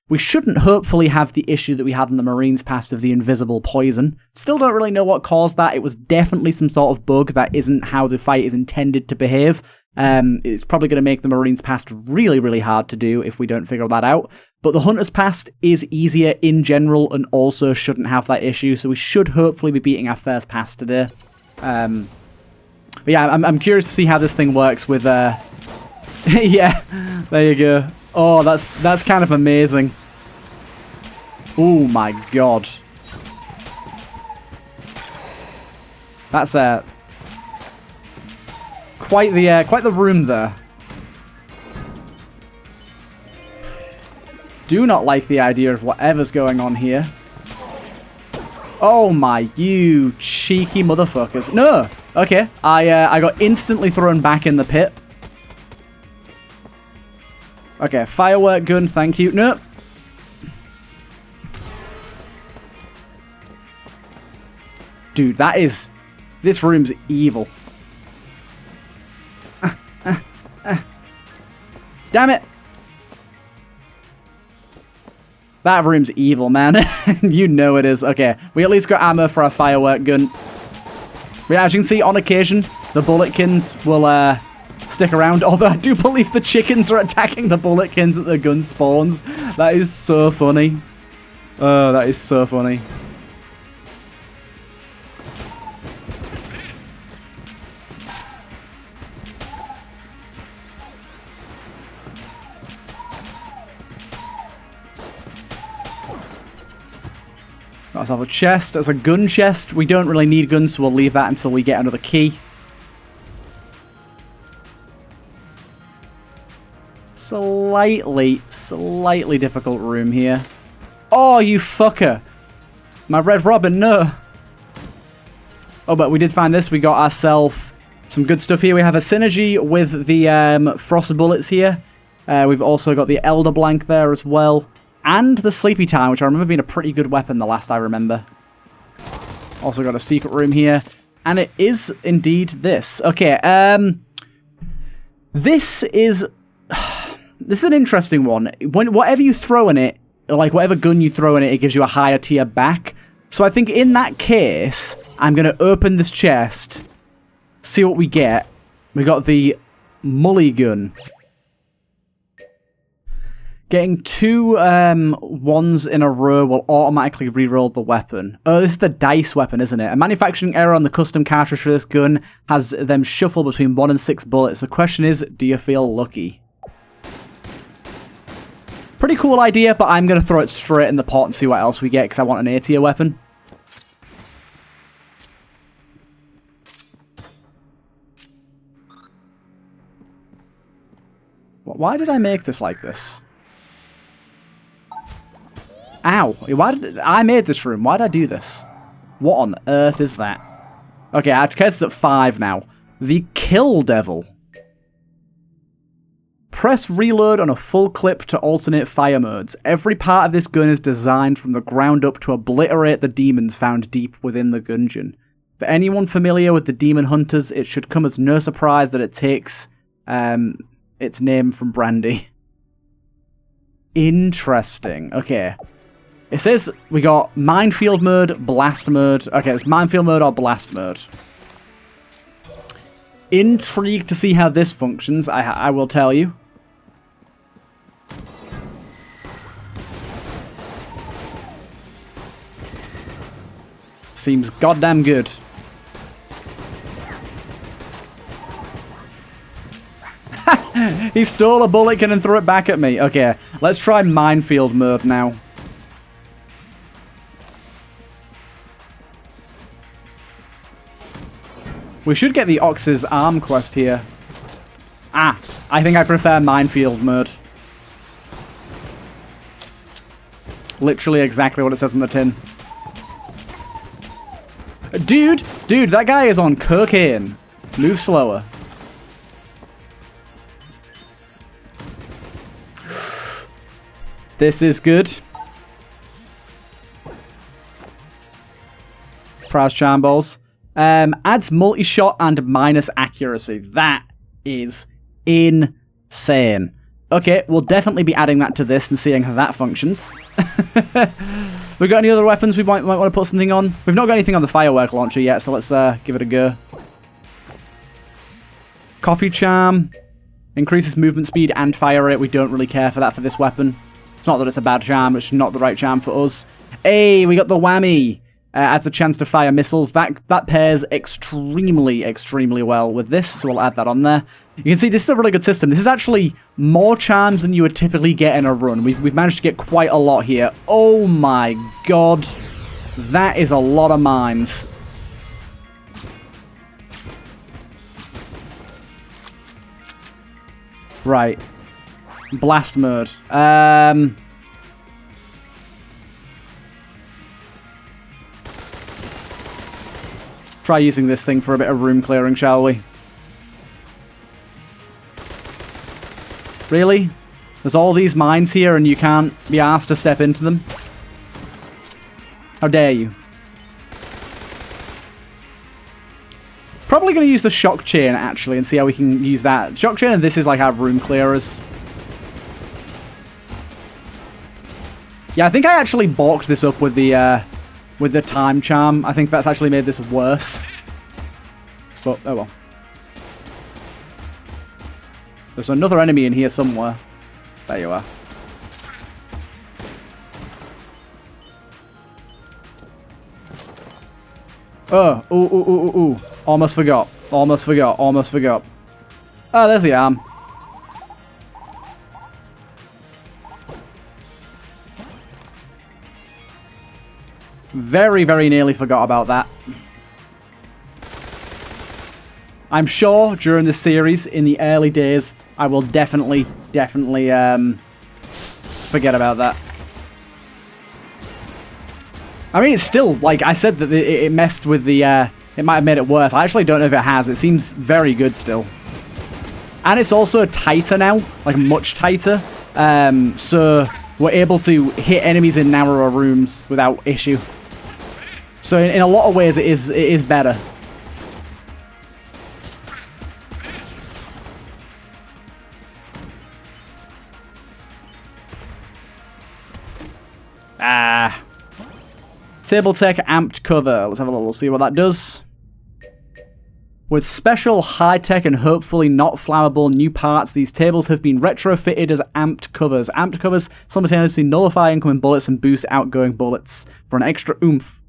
We shouldn't hopefully have the issue that we had in the Marines past of the invisible poison. Still don't really know what caused that. It was definitely some sort of bug. That isn't how the fight is intended to behave. It's probably going to make the Marines past really, really hard to do if we don't figure that out. But the Hunter's past is easier in general and also shouldn't have that issue. So we should hopefully be beating our first pass today. But yeah, I'm curious to see how this thing works with... yeah, there you go. Oh, that's kind of amazing. Oh my god. That's quite the room there. Do not like the idea of whatever's going on here. Oh my, you cheeky motherfuckers. No! Okay, I got instantly thrown back in the pit. Okay, firework gun, thank you. No! Dude, that is... This room's evil. Damn it! That room's evil, man. You know it is. Okay, we at least got ammo for our firework gun. But yeah, as you can see, on occasion, the bulletkins will stick around. Although I do believe the chickens are attacking the bulletkins at the gun spawns. That is so funny. Oh, that is so funny. Let's have a chest. That's a gun chest. We don't really need guns, so we'll leave that until we get another key. Slightly difficult room here. Oh, you fucker. My Red Robin, no. Oh, but we did find this. We got ourselves some good stuff here. We have a synergy with the Frost Bullets here. We've also got the Elder Blank there as well. And the Sleepy Time, which I remember being a pretty good weapon the last I remember. Also got a secret room here. And it is indeed this. Okay, this is an interesting one. Whatever you throw in it, like whatever gun you throw in it, it gives you a higher tier back. So I think in that case, I'm going to open this chest, see what we get. We got the Mully gun. Getting two ones in a row will automatically reroll the weapon. Oh, this is the dice weapon, isn't it? A manufacturing error on the custom cartridge for this gun has them shuffle between 1 and 6 bullets. The question is, do you feel lucky? Pretty cool idea, but I'm going to throw it straight in the pot and see what else we get, because I want an A-tier weapon. Why did I make this like this? Ow. Why did I made this room? Why did I do this? What on earth is that? Okay, I guess it's at 5 now. The Kill Devil. Press reload on a full clip to alternate fire modes. Every part of this gun is designed from the ground up to obliterate the demons found deep within the Gungeon. For anyone familiar with the Demon Hunters, it should come as no surprise that it takes its name from Brandy. Interesting. Okay. It says we got Minefield mode, Blast mode. Okay, it's Minefield mode or Blast mode. Intrigued to see how this functions, I will tell you. Seems goddamn good. He stole a bullet and threw it back at me. Okay, let's try Minefield mode now. We should get the Ox's arm quest here. Ah, I think I prefer Minefield mode. Literally exactly what it says on the tin. Dude, that guy is on cocaine. Move slower. This is good. Prize charm balls. Adds multi-shot and minus accuracy. That is insane. Okay, we'll definitely be adding that to this and seeing how that functions. We got any other weapons we might want to put something on? We've not got anything on the firework launcher yet, so let's give it a go. Coffee charm. Increases movement speed and fire rate. We don't really care for that for this weapon. It's not that it's a bad charm, it's not the right charm for us. Hey, we got the whammy. Adds a chance to fire missiles. That pairs extremely well with this, so we'll add that on there. You can see this is a really good system. This is actually more charms than you would typically get in a run. We've managed to get quite a lot here. Oh my god. That is a lot of mines. Right. Blast mode. Try using this thing for a bit of room clearing, shall we? Really? There's all these mines here and you can't be asked to step into them? How dare you? Probably going to use the shock chain, actually, and see how we can use that. Shock chain and this is like our room clearers. Yeah, I think I actually balked this up with the time charm. I think that's actually made this worse. But, oh well. There's another enemy in here somewhere. There you are. Oh, ooh. Almost forgot. Oh, there's the arm. Very nearly forgot about that. I'm sure during the series, in the early days, I will definitely forget about that. I mean, it's still, like I said, that it messed with the, it might have made it worse. I actually don't know if it has. It seems very good still. And it's also tighter now, like much tighter. So we're able to hit enemies in narrower rooms without issue. So in a lot of ways, it is better. Table Tech amped cover. Let's have a little see what that does. With special, high-tech, and hopefully not flammable new parts, these tables have been retrofitted as amped covers. Amped covers simultaneously nullify incoming bullets and boost outgoing bullets for an extra oomph.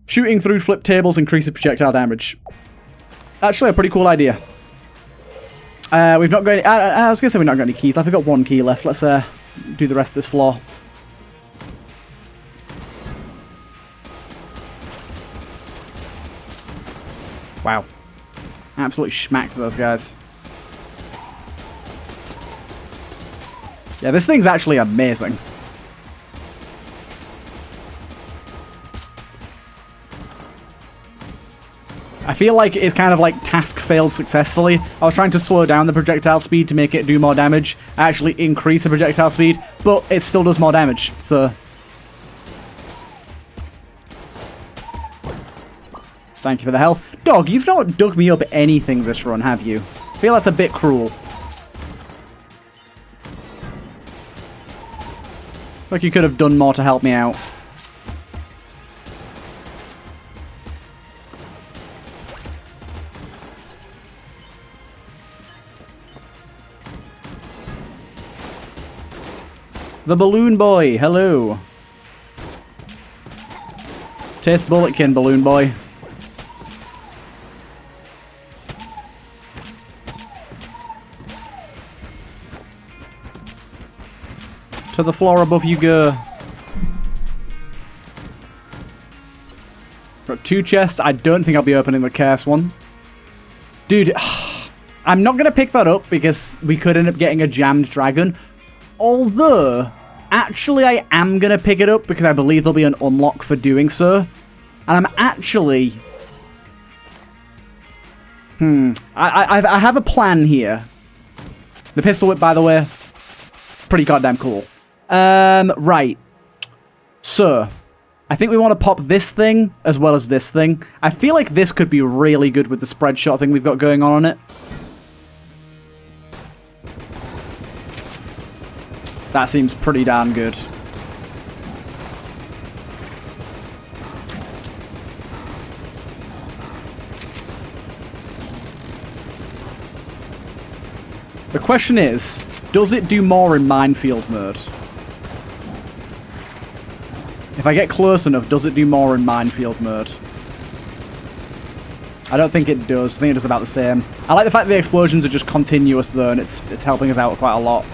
Shooting through flip tables increases projectile damage. Actually, a pretty cool idea. We've not got any, I was going to say we've not got any keys left. We've got one key left. Let's do the rest of this floor. Wow. Absolutely smacked those guys. Yeah, this thing's actually amazing. I feel like it's kind of like task failed successfully. I was trying to slow down the projectile speed to make it do more damage. I actually increase the projectile speed, but it still does more damage, so... Thank you for the health. Dog, you've not dug me up anything this run, have you? I feel that's a bit cruel. Like you could have done more to help me out. The Balloon Boy, hello. Taste Bulletkin, Balloon Boy. To the floor above you go. Got 2 chests. I don't think I'll be opening the Curse one. Dude, I'm not going to pick that up because we could end up getting a jammed dragon. Although, actually I am going to pick it up because I believe there'll be an unlock for doing so. And I'm actually... I have a plan here. The pistol whip, by the way, pretty goddamn cool. Right. So, I think we want to pop this thing as well as this thing. I feel like this could be really good with the spread shot thing we've got going on it. That seems pretty darn good. The question is, does it do more in minefield mode? If I get close enough, does it do more in minefield mode? I don't think it does. I think it does about the same. I like the fact that the explosions are just continuous though, and it's helping us out quite a lot.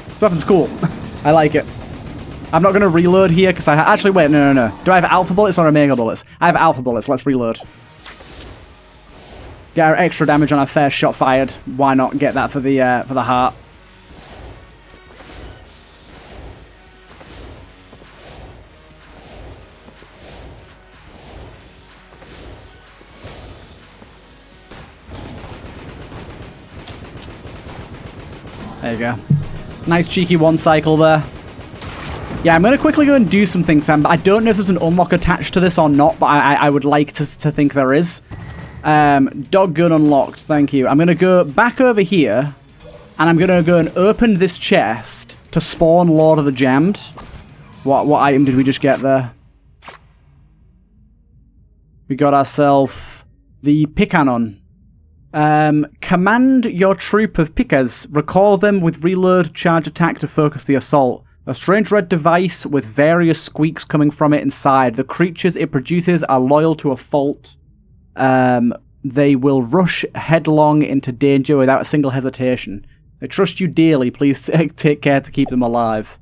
This weapon's cool. I like it. I'm not going to reload here because I actually wait, no. Do I have alpha bullets or omega bullets? I have alpha bullets. Let's reload. Get our extra damage on our first shot fired. Why not get that for the heart? There you go. Nice cheeky one cycle there. Yeah, I'm going to quickly go and do some things, Sam. I don't know if there's an unlock attached to this or not, but I would like to think there is. Dog gun unlocked, thank you. I'm going to go back over here, and I'm going to go and open this chest to spawn Lord of the Jammed. What item did we just get there? We got ourselves the Picanon. Command your troop of pickers. Recall them with reload charge attack to focus the assault. A strange red device with various squeaks coming from it inside. The creatures it produces are loyal to a fault. They will rush headlong into danger without a single hesitation. They trust you dearly. Please take care to keep them alive.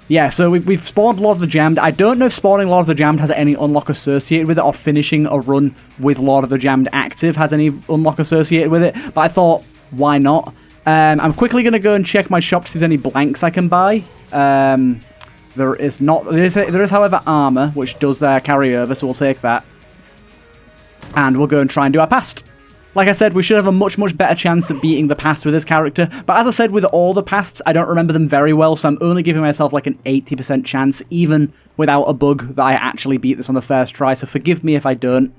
Yeah, so we've spawned Lord of the Jammed. I don't know if spawning Lord of the Jammed has any unlock associated with it, or finishing a run with Lord of the Jammed active has any unlock associated with it, but I thought, why not? I'm quickly going to go and check my shop to see if there's any blanks I can buy. There is, however, armor, which does carry over, so we'll take that. And we'll go and try and do our past. Like I said, we should have a much, much better chance at beating the past with this character. But as I said, with all the pasts, I don't remember them very well, so I'm only giving myself like an 80% chance, even without a bug, that I actually beat this on the first try. So forgive me if I don't.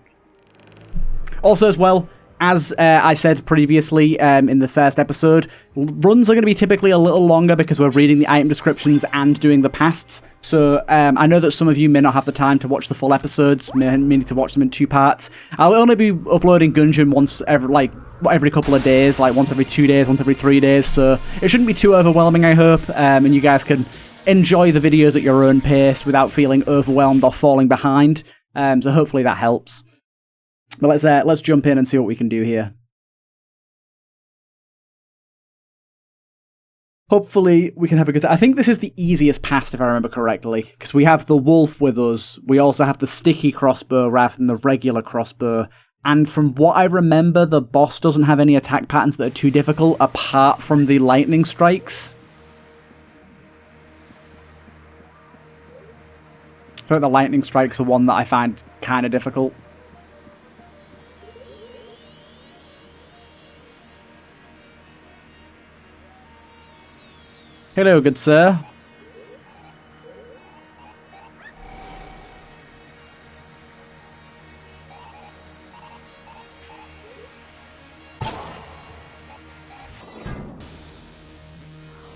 Also, as well, As I said previously in the first episode, runs are going to be typically a little longer because we're reading the item descriptions and doing the pasts. So I know that some of you may not have the time to watch the full episodes, may need to watch them in 2 parts. I'll only be uploading Gungeon once every couple of days, like once every 2 days, once every 3 days. So it shouldn't be too overwhelming, I hope, and you guys can enjoy the videos at your own pace without feeling overwhelmed or falling behind. So hopefully that helps. But let's jump in and see what we can do here. Hopefully we can have a good time. I think this is the easiest past, if I remember correctly, because we have the wolf with us. We also have the sticky crossbow rather than the regular crossbow. And from what I remember, the boss doesn't have any attack patterns that are too difficult apart from the lightning strikes. I feel like the lightning strikes are one that I find kind of difficult. Hello, good sir.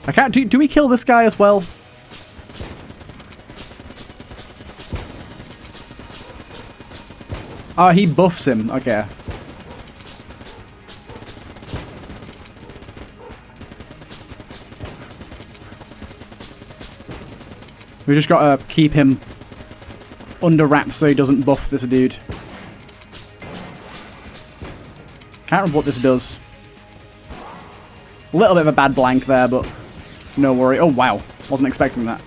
I can't. Do we kill this guy as well? Oh, he buffs him. Okay. We just gotta keep him under wraps so he doesn't buff this dude. Can't remember what this does. A little bit of a bad blank there, but no worry. Oh, wow. Wasn't expecting that.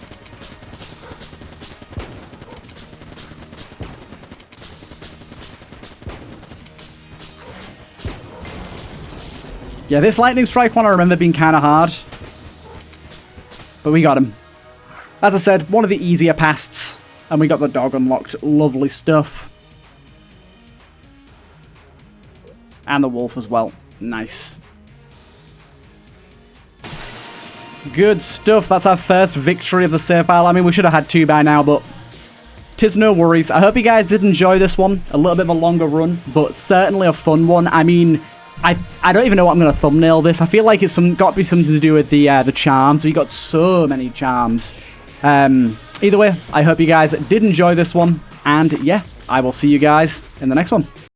Yeah, this lightning strike one I remember being kind of hard. But we got him. As I said, one of the easier pasts, and we got the dog unlocked. Lovely stuff. And the wolf as well. Nice. Good stuff. That's our first victory of the save file. I mean, we should have had 2 by now, but 'tis no worries. I hope you guys did enjoy this one. A little bit of a longer run, but certainly a fun one. I mean, I don't even know what I'm going to thumbnail this. I feel like it's got to be something to do with the charms. We got so many charms. Either way, I hope you guys did enjoy this one, and yeah, I will see you guys in the next one.